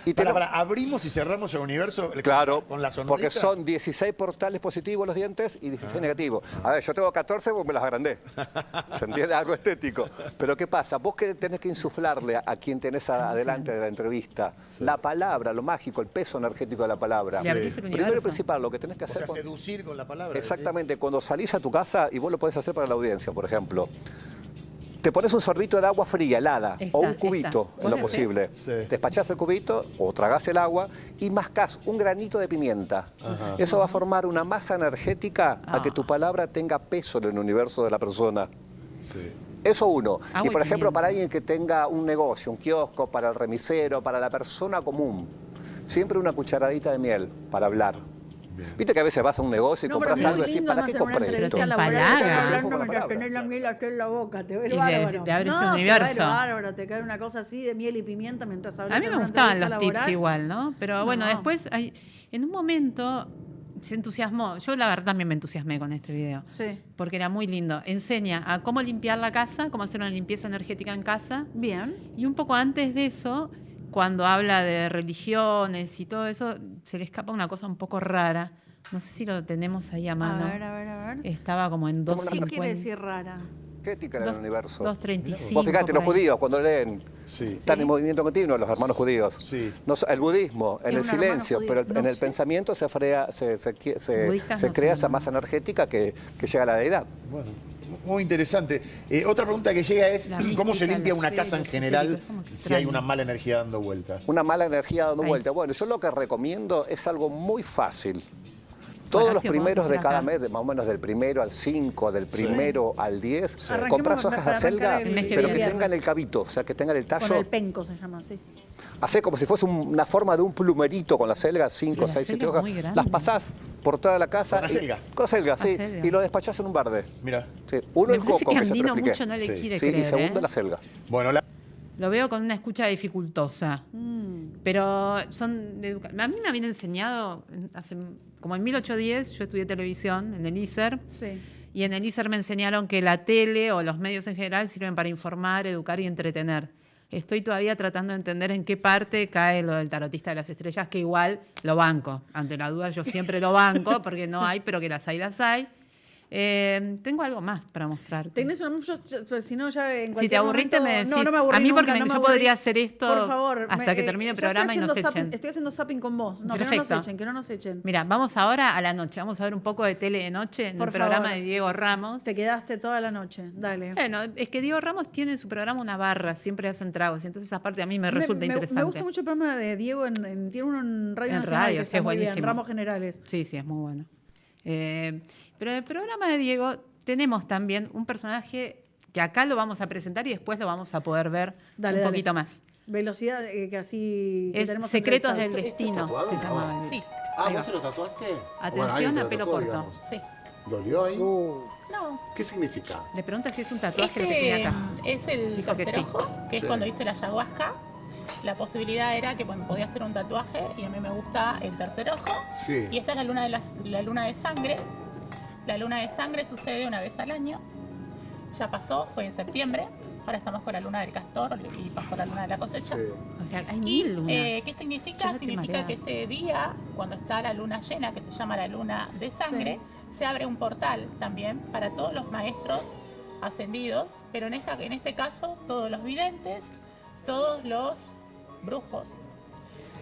Y tenemos- Abrimos y cerramos el universo Claro, con la sonrisa. porque son 16 portales positivos los dientes y 16 negativos. A ver, yo tengo 14 porque me las agrandé. ¿Se entiende? Algo estético. Pero ¿qué pasa? Vos que tenés que insuflarle a quien tenés adelante de la entrevista la palabra, lo mágico, el peso energético de la palabra. Le abrís el Primero y universo. principal, lo que tenés que O hacer... sea, seducir con la palabra. Exactamente, cuando salís a tu casa, y vos lo podés hacer para la audiencia, por ejemplo, te pones un sorbito de agua fría, helada, o un cubito, ¿Vos en lo lo posible. hacés? Sí. Despachás el cubito o tragás el agua y mascás un granito de pimienta. Eso va a formar una masa energética a que tu palabra tenga peso en el universo de la persona. Sí. Eso uno. Agua Y por y ejemplo, pimienta. para alguien que tenga un negocio, un kiosco, para el remisero, para la persona común, siempre una cucharadita de miel para hablar. Viste que a veces vas a un negocio y No, pero compras es algo y muy decís, lindo ¿para más qué en una compré entrevista esto? laboral, Empalaga. estás Sí, hablando con la mientras palabra. tenés la miel acá en la boca, te ves Y bárbaro. te abres No, un te universo. cae bárbaro, te cae una cosa así de miel y pimienta mientras hablas. A mí en me una gustaban los entrevista tips laboral. igual, ¿no? Pero bueno, No. después, en un momento, se entusiasmó. Yo la verdad también me entusiasmé con este video. Sí. Porque era muy lindo. Enseña a cómo limpiar la casa, cómo hacer una limpieza energética en casa. Bien. Y un poco antes de eso, cuando habla de religiones y todo eso, se le escapa una cosa un poco rara. No sé si lo tenemos ahí a mano. A ver, a ver, a ver. Estaba como en ¿Qué 250. quiere decir rara? Energética en el universo. 235. Vos fíjate, los por ahí. judíos cuando leen, Sí. están en movimiento continuo los hermanos judíos. Sí. El budismo, en ¿Qué el es un hermano silencio, judío? pero No en el sé. pensamiento se Budistas no crea son esa masa energética que llega a la deidad. Bueno, muy interesante. Otra pregunta que llega es, La ¿cómo se mística, limpia los una casa en feos, general es como si hay extraño. una mala energía dando vuelta? Una mala energía dando Ahí. vuelta. Bueno, yo lo que recomiendo es algo muy fácil. Todos los Horacio, primeros ¿podemos de hacer cada acá? mes, más o menos del primero al 5, del primero al 10, Arranquemos compras con- hojas de para acelga, arrancar el mes que pero que viene. tengan el cabito, o sea, que tengan el Con tallo. el penco se llama, sí. Hacé como si fuese una forma de un plumerito con la selga, 5, la 6, 7 selga es hojas. muy grande. Las pasás por toda la casa. ¿Con la selga? Con la selga, sí. Acelga. Y lo despachás en un barde. Mira. Sí. Uno Me el parece coco, que que ya te lo Andino expliqué. mucho no le Sí. quiere Sí, creer. y segundo ¿eh? la selga. Bueno, Lo veo con una escucha dificultosa. Pero son a mí me habían enseñado, como en 1810, yo estudié televisión en el ISER, Sí. y en el ISER me enseñaron que la tele o los medios en general sirven para informar, educar y entretener. Estoy todavía tratando de entender en qué parte cae lo del tarotista de las estrellas, que igual lo banco. Ante la duda yo siempre lo banco, porque no hay, pero que las hay, las hay. Tengo algo más para mostrarte. Tenés una, pero si no ya en Si cualquier te aburriste, momento- me decís. No me aburrí A mí nunca, porque no me yo aburrí. podría hacer esto Por favor, hasta que termine el yo programa y estoy nos haciendo echen. Estoy haciendo zapping con vos. No, que no Perfecto. nos echen, que no nos echen. Mira, vamos ahora a la noche. Vamos a ver un poco de tele de noche en Por el programa favor. de Diego Ramos. Te quedaste toda la noche. Dale. Bueno, es que Diego Ramos tiene en su programa una barra, siempre hacen tragos, y entonces esa parte a mí me resulta interesante. Me gusta mucho el programa de Diego, tiene uno en Radio En Nacional, radio, que sí, está es muy bien, buenísimo. Ramos Generales. Sí, sí, es muy bueno. Pero en el programa de Diego tenemos también un personaje que acá lo vamos a presentar y después lo vamos a poder ver Dale, un dale. poquito más. Velocidad, que así... que Es tenemos Secretos del entrevistado. Destino, se llama. Sí, Ahí va. ¿vos te lo tatuaste? Atención Bueno, a alguien te pelo lo tatuó, corto. digamos. Sí. ¿Dolió ahí? No, ¿Qué significa? Le pregunta si es un tatuaje lo que tiene acá. es el Dijo que tercer sí. ojo, que Sí. es cuando hice la ayahuasca. La posibilidad era que me podía hacer un tatuaje y a mí me gusta el tercer ojo. Sí. Y esta es la luna de sangre. La luna de sangre sucede una vez al año. Ya pasó, fue en septiembre. Ahora estamos con la luna del castor y pasó la luna de la cosecha. Sí. O sea, hay Y, mil lunas. ¿qué significa? Ya no te Significa que mareas. ese día, cuando está la luna llena, que se llama la luna de sangre, se abre un portal también para todos los maestros ascendidos, pero en este caso todos los videntes, todos los brujos.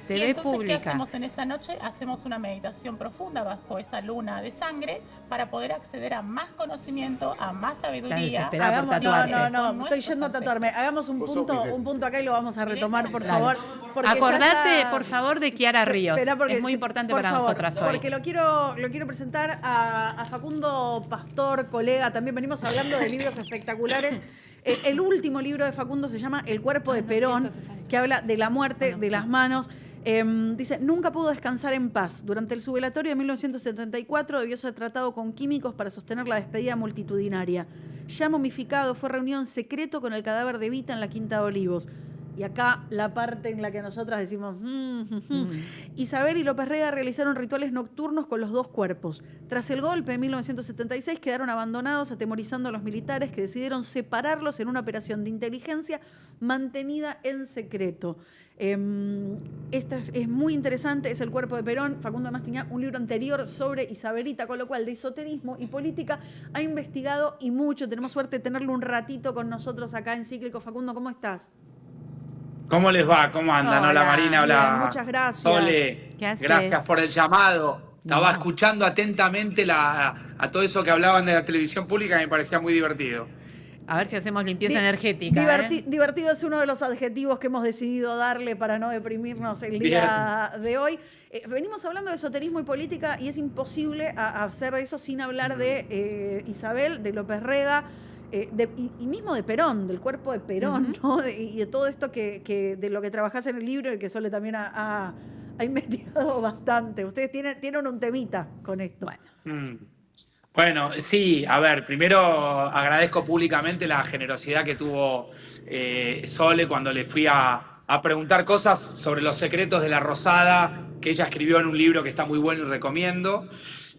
TV y entonces, pública. ¿qué hacemos en esa noche? Hacemos una meditación profunda bajo esa luna de sangre para poder acceder a más conocimiento, a más sabiduría. desesperada por Hagamos, no, tatuarte. no, Con estoy yendo a nuestros tatuarme. Hagamos Vos sos vidente. un punto acá y lo vamos a retomar, por Dale. favor. porque ya Acordate, está- por favor, de Kiara Ríos. Espera, porque Es muy sí, importante por para favor, nosotras hoy. Porque lo quiero presentar a Facundo Pastor, colega. También venimos hablando de libros espectaculares. El último libro de Facundo se llama El cuerpo de Perón, que habla de la muerte, de las manos. Dice, nunca pudo descansar en paz. Durante el subvelatorio de 1974 debió ser tratado con químicos para sostener la despedida multitudinaria. Ya momificado, fue reunido en secreto con el cadáver de Evita en la Quinta de Olivos. Y acá la parte en la que nosotras decimos... Isabel y López Rega realizaron rituales nocturnos con los dos cuerpos. Tras el golpe de 1976 quedaron abandonados atemorizando a los militares que decidieron separarlos en una operación de inteligencia mantenida en secreto. Esta es muy interesante, es El cuerpo de Perón. Facundo además tenía un libro anterior sobre Isabelita, con lo cual de esoterismo y política ha investigado y mucho. Tenemos suerte de tenerlo un ratito con nosotros acá en Cíclico. Facundo, ¿cómo estás? ¿Cómo les va? ¿Cómo andan? Hola Marina, hola. Bien, muchas gracias. Sole, ¿Qué haces? gracias por el llamado. Estaba escuchando atentamente a todo eso que hablaban de la televisión pública y me parecía muy divertido. A ver si hacemos limpieza energética. Divertido es uno de los adjetivos que hemos decidido darle para no deprimirnos el día de hoy. Venimos hablando de esoterismo y política y es imposible hacer eso sin hablar de Isabel, de López Rega, y mismo de Perón, del cuerpo de Perón, ¿no? Y de todo esto de lo que trabajás en el libro y que Sole también ha investigado bastante. Ustedes tienen un temita con esto. Bueno, sí, a ver, primero agradezco públicamente la generosidad que tuvo Sole cuando le fui a preguntar cosas sobre los secretos de la Rosada, que ella escribió en un libro que está muy bueno y recomiendo.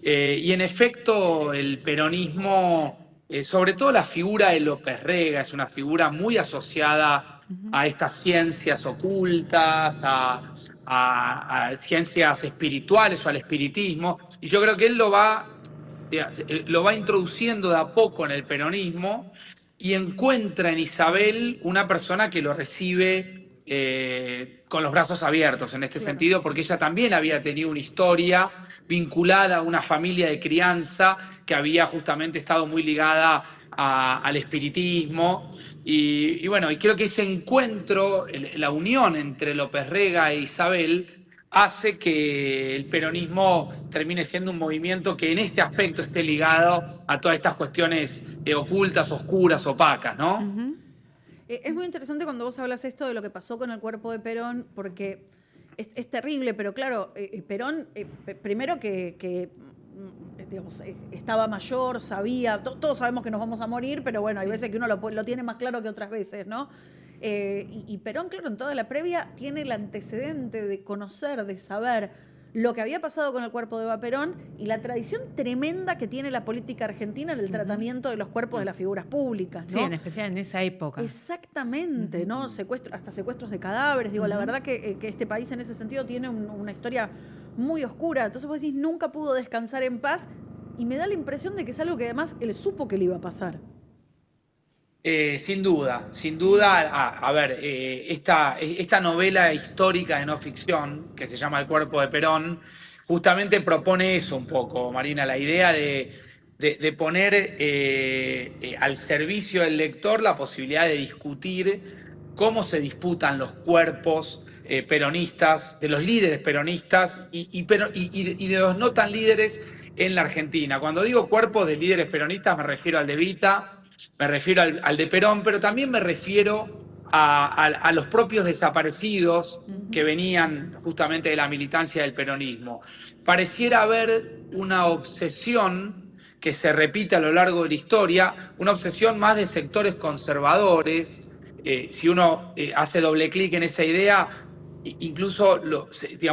Y en efecto, el peronismo, sobre todo la figura de López Rega, es una figura muy asociada a estas ciencias ocultas, a ciencias espirituales o al espiritismo. Y yo creo que él lo va introduciendo de a poco en el peronismo y encuentra en Isabel una persona que lo recibe con los brazos abiertos en este sentido, porque ella también había tenido una historia vinculada a una familia de crianza que había justamente estado muy ligada al espiritismo. Y bueno, y creo que ese encuentro, la unión entre López Rega e Isabel, hace que el peronismo termine siendo un movimiento que en este aspecto esté ligado a todas estas cuestiones ocultas, oscuras, opacas, ¿no? Es muy interesante cuando vos hablas esto de lo que pasó con el cuerpo de Perón, porque es terrible, pero claro, Perón, primero que digamos, estaba mayor, sabía, todos sabemos que nos vamos a morir, pero bueno, hay veces que uno lo tiene más claro que otras veces, ¿no? Y Perón, claro, en toda la previa tiene el antecedente de conocer, de saber lo que había pasado con el cuerpo de Eva Perón y la tradición tremenda que tiene la política argentina en el tratamiento de los cuerpos de las figuras públicas, ¿no? Sí, en especial en esa época. Exactamente, ¿no? Hasta secuestros de cadáveres. Digo, la verdad que este país en ese sentido tiene una historia muy oscura. Entonces vos decís, nunca pudo descansar en paz y me da la impresión de que es algo que además él supo que le iba a pasar. Sin duda. A ver, esta novela histórica de no ficción, que se llama El cuerpo de Perón, justamente propone eso un poco, Marina, la idea de poner al servicio del lector la posibilidad de discutir cómo se disputan los cuerpos peronistas, de los líderes peronistas y de los no tan líderes en la Argentina. Cuando digo cuerpos de líderes peronistas me refiero al de Evita, me refiero al de Perón, pero también me refiero a los propios desaparecidos que venían justamente de la militancia del peronismo. Pareciera haber una obsesión que se repite a lo largo de la historia, una obsesión más de sectores conservadores. Si uno hace doble clic en esa idea, incluso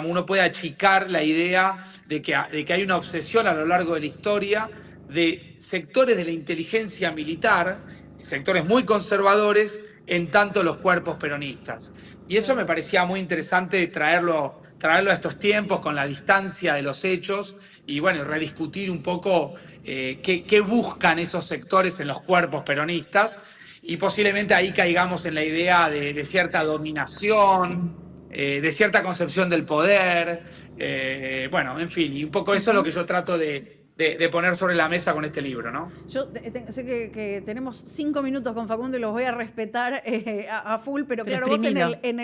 uno puede achicar la idea de que hay una obsesión a lo largo de la historia de sectores de la inteligencia militar, sectores muy conservadores, en tanto los cuerpos peronistas. Y eso me parecía muy interesante traerlo a estos tiempos con la distancia de los hechos y bueno, rediscutir un poco qué buscan esos sectores en los cuerpos peronistas y posiblemente ahí caigamos en la idea de cierta dominación, de cierta concepción del poder, bueno, en fin, y un poco eso es lo que yo trato de poner sobre la mesa con este libro, ¿no? Yo sé que tenemos 5 minutos con Facundo y los voy a respetar a full, pero claro, vos en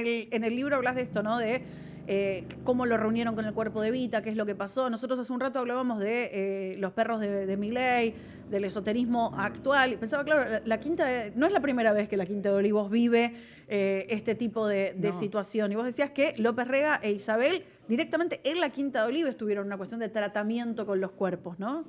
el libro hablas de esto, ¿no? De cómo lo reunieron con el cuerpo de Evita, qué es lo que pasó. Nosotros hace un rato hablábamos de los perros de Milei, del esoterismo actual. Y pensaba, claro, no es la primera vez que la Quinta de Olivos vive este tipo de situación. Y vos decías que López Rega e Isabel directamente en la Quinta de Olivos tuvieron una cuestión de tratamiento con los cuerpos, ¿no?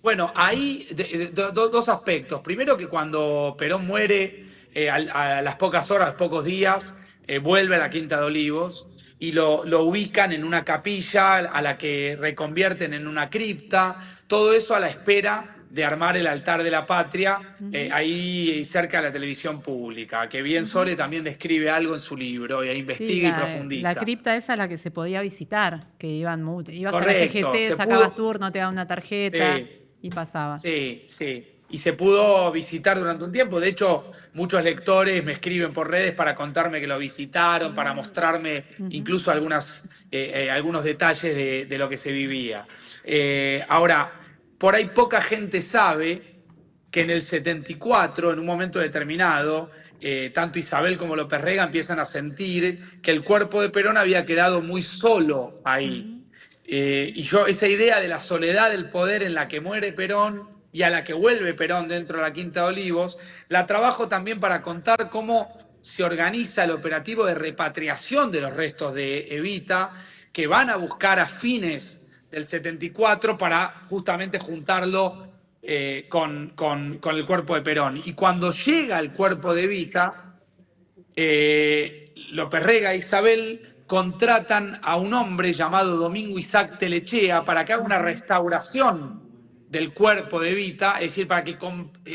Bueno, ahí dos aspectos. Primero, que cuando Perón muere, a las pocas horas, a los pocos días, vuelve a la Quinta de Olivos y lo ubican en una capilla a la que reconvierten en una cripta. Todo eso a la espera de armar el altar de la patria, ahí cerca de la televisión pública, que bien Sole también describe algo en su libro, y investiga y profundiza. La cripta esa es la que se podía visitar, que ibas Correcto, a la CGT, sacabas turno, te daban una tarjeta y pasaba. Sí. Y se pudo visitar durante un tiempo. De hecho, muchos lectores me escriben por redes para contarme que lo visitaron, para mostrarme incluso algunos detalles de lo que se vivía. Ahora, por ahí poca gente sabe que en el 74, en un momento determinado, tanto Isabel como López Rega empiezan a sentir que el cuerpo de Perón había quedado muy solo ahí. Y yo, esa idea de la soledad del poder en la que muere Perón y a la que vuelve Perón dentro de la Quinta de Olivos, la trabajo también para contar cómo se organiza el operativo de repatriación de los restos de Evita, que van a buscar a fines del 74 para justamente juntarlo con el cuerpo de Perón. Y cuando llega el cuerpo de Evita, López Rega e Isabel contratan a un hombre llamado Domingo Isaac Telechea para que haga una restauración del cuerpo de Evita, es decir, para que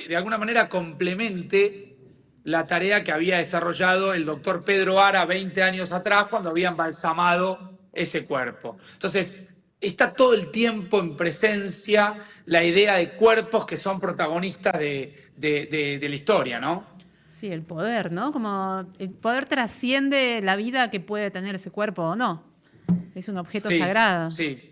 de alguna manera complemente la tarea que había desarrollado el doctor Pedro Ara 20 años atrás cuando había embalsamado ese cuerpo. Entonces, está todo el tiempo en presencia la idea de cuerpos que son protagonistas de la historia, ¿no? Sí, el poder, ¿no? Como el poder trasciende la vida que puede tener ese cuerpo o no. Es un objeto sagrado. Sí.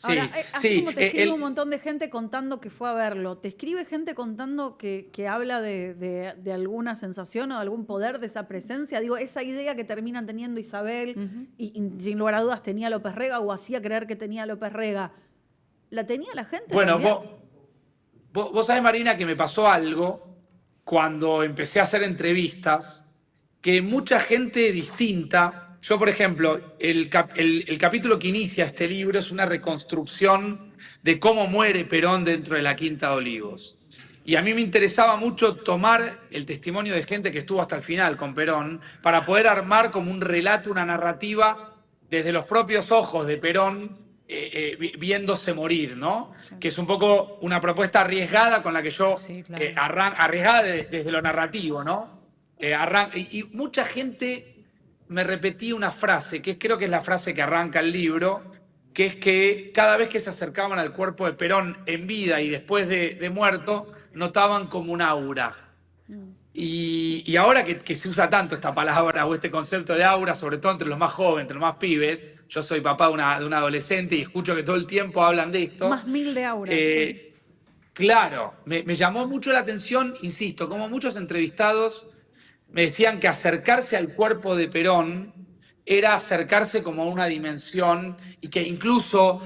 Ahora, así como te escribe un montón de gente contando que fue a verlo, ¿te escribe gente contando que habla de alguna sensación o de algún poder de esa presencia? Digo, esa idea que terminan teniendo Isabel y sin lugar a dudas tenía López Rega o hacía creer que tenía López Rega, ¿la tenía la gente? Bueno, vos sabés, Marina, que me pasó algo cuando empecé a hacer entrevistas, que mucha gente distinta... Yo, por ejemplo, el capítulo que inicia este libro es una reconstrucción de cómo muere Perón dentro de la Quinta de Olivos. Y a mí me interesaba mucho tomar el testimonio de gente que estuvo hasta el final con Perón para poder armar como un relato, una narrativa desde los propios ojos de Perón viéndose morir, ¿no? Que es un poco una propuesta arriesgada con la que yo arriesgada desde lo narrativo, ¿no? Y mucha gente me repetía una frase, que creo que es la frase que arranca el libro, que es que cada vez que se acercaban al cuerpo de Perón en vida y después de muerto, notaban como un aura. Y ahora que se usa tanto esta palabra o este concepto de aura, sobre todo entre los más jóvenes, entre los más pibes, yo soy papá de un adolescente y escucho que todo el tiempo hablan de esto. Más mil de aura. Claro, me llamó mucho la atención, insisto, como muchos entrevistados me decían que acercarse al cuerpo de Perón era acercarse como a una dimensión y que incluso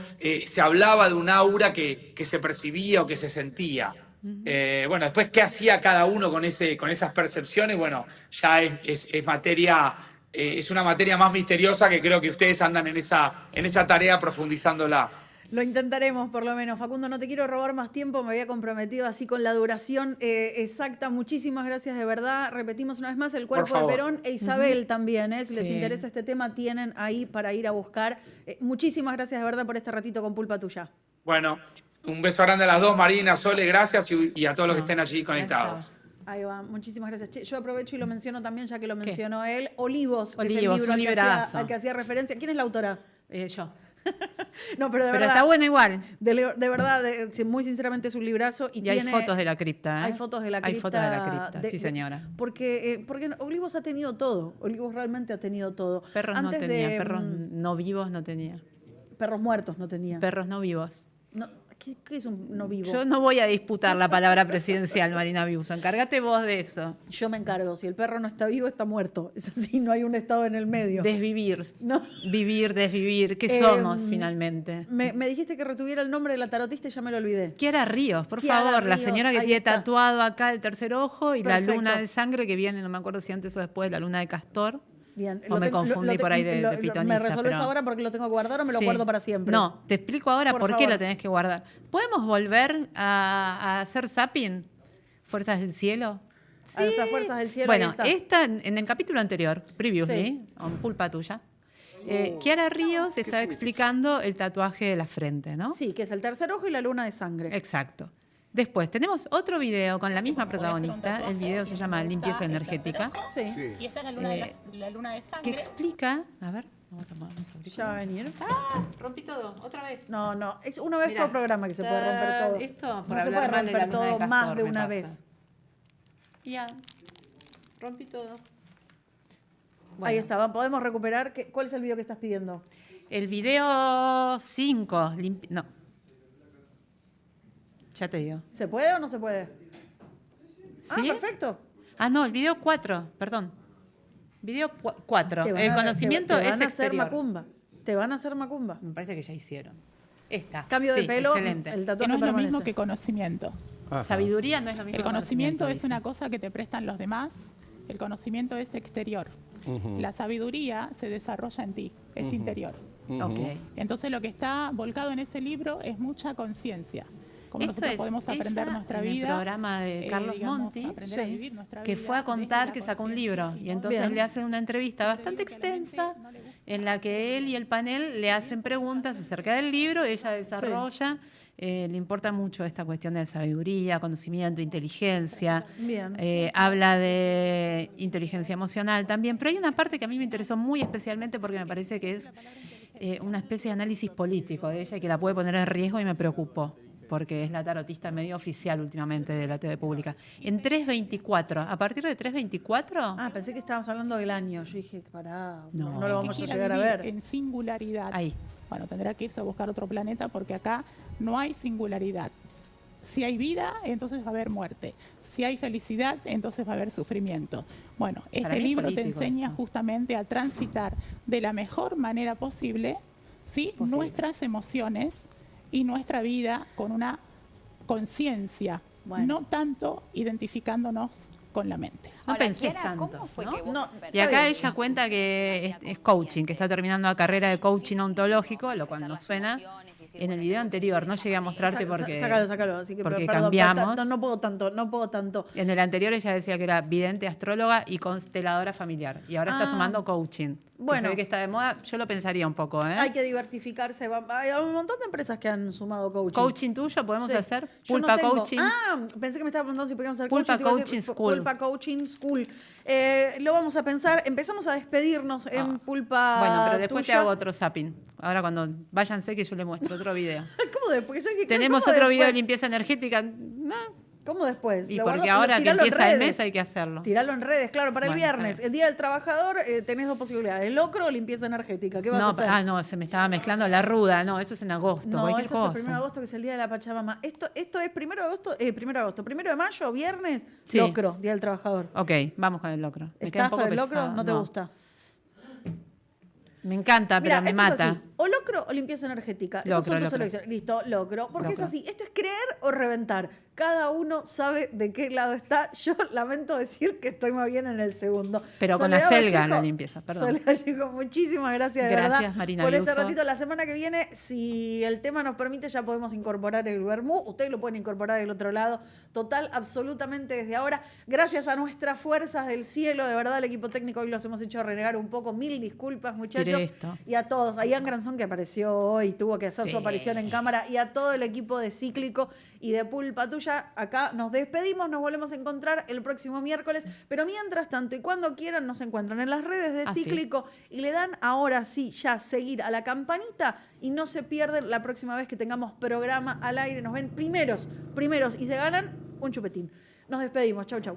se hablaba de un aura que se percibía o que se sentía. Bueno, después qué hacía cada uno con esas percepciones, bueno, ya es una materia más misteriosa que creo que ustedes andan en esa tarea profundizándola. Lo intentaremos, por lo menos. Facundo, no te quiero robar más tiempo, me había comprometido así con la duración exacta. Muchísimas gracias, de verdad. Repetimos una vez más, el cuerpo de Perón e Isabel también. Si les interesa este tema, tienen ahí para ir a buscar. Muchísimas gracias, de verdad, por este ratito con Pulpa Tuya. Bueno, un beso grande a las dos, Marina, Sole, gracias, y a todos los que estén allí conectados. Gracias. Ahí va, muchísimas gracias. Yo aprovecho y lo menciono también, ya que lo mencionó él. Olivos, que es el libro al que hacía referencia. ¿Quién es la autora? Yo. No, pero de verdad. Pero está bueno igual. De verdad, muy sinceramente es un librazo. Y hay fotos de la cripta. Hay fotos de la cripta. Hay fotos de la cripta, sí señora. Porque Olivos ha tenido todo. Olivos realmente ha tenido todo. Perros no tenía, perros no vivos no tenía. Perros muertos no tenía. Perros no vivos. No, ¿Qué es un no vivo? Yo no voy a disputar la palabra presidencial, Marina Biuso. Encárgate vos de eso. Yo me encargo. Si el perro no está vivo, está muerto. Es así, no hay un estado en el medio. Desvivir. No. Vivir, desvivir. ¿Qué somos finalmente? Me dijiste que retuviera el nombre de la tarotista y ya me lo olvidé. Kiara Ríos, por Kiara favor. La Ríos, señora que ahí tiene está. tatuado acá el tercer ojo y Perfecto. la luna de sangre que viene, no me acuerdo si antes o después, la luna de Castor. Bien. O me confundí por ahí de pitoniza. ¿Me resolvés pero- ahora porque lo tengo que guardar o me lo Sí. guardo para siempre? No, te explico ahora Por por qué favor. lo tenés que guardar. ¿Podemos volver a hacer zapping? Fuerzas del cielo. A nuestras fuerzas del cielo. Bueno, ahí está. esta en el capítulo anterior, previously, Sí. en Pulpa Tuya, Kiara Ríos está explicando el tatuaje de la frente, ¿no? Sí, que es el tercer ojo y la luna de sangre. Exacto. Después tenemos otro video con la misma Voy a hacer un protagonista. tatuaje El video se llama donde Limpieza está el Energética, Sí. Sí. Y esta es la luna, la luna de que sangre. explica. A ver, vamos a abrir. Ya va a venir. Rompí todo, otra vez. No, no. Es una vez Mirá. por programa que se puede romper todo. Esto por no se hablar puede mal de la romper luna de todo Castor, más de me una pasa. vez. Ya, rompí todo. Ahí Bueno, está. Podemos recuperar. ¿Cuál es el video que estás pidiendo? El video 5. No. Ya te digo. ¿Se puede o no se puede? ¿Sí? Ah, perfecto. Ah, no, el video 4, perdón. Video 4. Te van El a- conocimiento te es van a hacer exterior. macumba. Te van a hacer macumba. Me parece que ya hicieron. Esta. Cambio de Sí, pelo, excelente. el Que tatuaje no es lo permanece. mismo que conocimiento. Sabiduría no es lo mismo El que conocimiento es dice. una cosa que te prestan los demás. El conocimiento es exterior. La sabiduría se desarrolla en ti, es interior. Ok. Entonces lo que está volcado en ese libro es mucha conciencia. Como Esto nosotros es podemos aprender ella nuestra en el vida. programa de Carlos digamos, Monti, aprender a sí, vivir nuestra que vida fue a desde contar la que sacó un conciencia libro y y no entonces Bien. le hacen una entrevista bastante extensa en la que él y el panel le hacen preguntas acerca del libro, ella desarrolla, le importa mucho esta cuestión de sabiduría, conocimiento, inteligencia, Bien. habla de inteligencia emocional también, pero hay una parte que a mí me interesó muy especialmente porque me parece que es una especie de análisis político de ella y que la puede poner en riesgo y me preocupó, porque es la tarotista medio oficial últimamente de la TV pública. En 324, a partir de 324, Ah, pensé que estábamos hablando del año. Yo dije, pará, No. no lo vamos a quiera llegar a vivir ver. en singularidad. ahí. Bueno, tendrá que irse a buscar otro planeta porque acá no hay singularidad. Si hay vida, entonces va a haber muerte. Si hay felicidad, entonces va a haber sufrimiento. Bueno, Para este mí es libro te político enseña esto. justamente a transitar de la mejor manera posible, ¿sí? Nuestras emociones y nuestra vida con una conciencia, Bueno. no tanto identificándonos con la mente. No Ahora, pensé Kiara, tanto. ¿cómo fue ¿no? que vos No, Y acá bien. ella cuenta que es coaching, que está terminando la carrera de coaching ontológico, lo cual nos suena. En el video anterior no llegué a mostrarte porque Sácalo. Así que, porque perdón, cambiamos. no puedo tanto. En el anterior ella decía que era vidente, astróloga y consteladora familiar. Y ahora está Ah. sumando coaching. Bueno. Se ve que está de moda. Yo lo pensaría un poco, ¿eh? Hay que diversificarse. Hay un montón de empresas que han sumado coaching. ¿Coaching tuyo podemos Sí. hacer? Yo no Pulpa tengo. coaching. Ah, pensé que me estaba preguntando si podíamos hacer Pulpa coaching. te iba a Coaching decir, School. Pulpa Coaching School. Lo vamos a pensar. Empezamos a despedirnos en Pulpa. Bueno, pero después te tuya. hago otro zapping. Ahora cuando váyanse que yo le muestro otro video. ¿Cómo después? Yo dije, Tenemos ¿cómo otro video de después? limpieza energética. No. ¿Cómo después? Y Lo porque guardo- ahora que tiralo en empieza el redes. mes hay que hacerlo. Tiralo en redes, claro, para el Bueno, viernes. está bien. El Día del Trabajador tenés dos posibilidades. Locro o limpieza energética. ¿Qué vas a No, hacer? no, se me estaba mezclando la ruda. No, eso es en agosto. No, cualquier eso es el cosa. 1 de agosto, que es el Día de la Pachamama. Esto es 1 de agosto. 1 de mayo, viernes, Sí. Locro, Día del Trabajador. Ok, vamos con el locro. Me queda ¿Estás un poco con el Locro? pesado. ¿No te gusta? Me encanta, pero Mira, me esto es mata. así. O locro o limpieza energética. Esas Locro, son tus locro. elecciones. Listo, locro. Porque Locro. es así. Esto es creer o reventar. Cada uno sabe de qué lado está. Yo lamento decir que estoy más bien en el segundo. Pero con Soledad acelga Vallejo- la limpieza, perdón. Soledad Vallejo, muchísimas gracias de Gracias, verdad Marina por este Biuso. ratito. La semana que viene, si el tema nos permite, ya podemos incorporar el vermú. Ustedes lo pueden incorporar del otro lado. Total, absolutamente desde ahora. Gracias a nuestras fuerzas del cielo. De verdad, el equipo técnico hoy los hemos hecho renegar un poco. Mil disculpas, muchachos. Tiré esto. Y a todos. A Ian Granzón, que apareció hoy, tuvo que hacer Sí. su aparición en cámara. Y a todo el equipo de Cíclico y de Pulpa Tuya. Acá nos despedimos. Nos volvemos a encontrar el próximo miércoles. Pero mientras tanto, y cuando quieran, nos encuentran en las redes de Así. Cíclico. Y le dan ahora sí, ya, seguir a la campanita. Y no se pierden la próxima vez que tengamos programa al aire. Nos ven primeros. Y se ganan un chupetín. Nos despedimos. Chau, chau.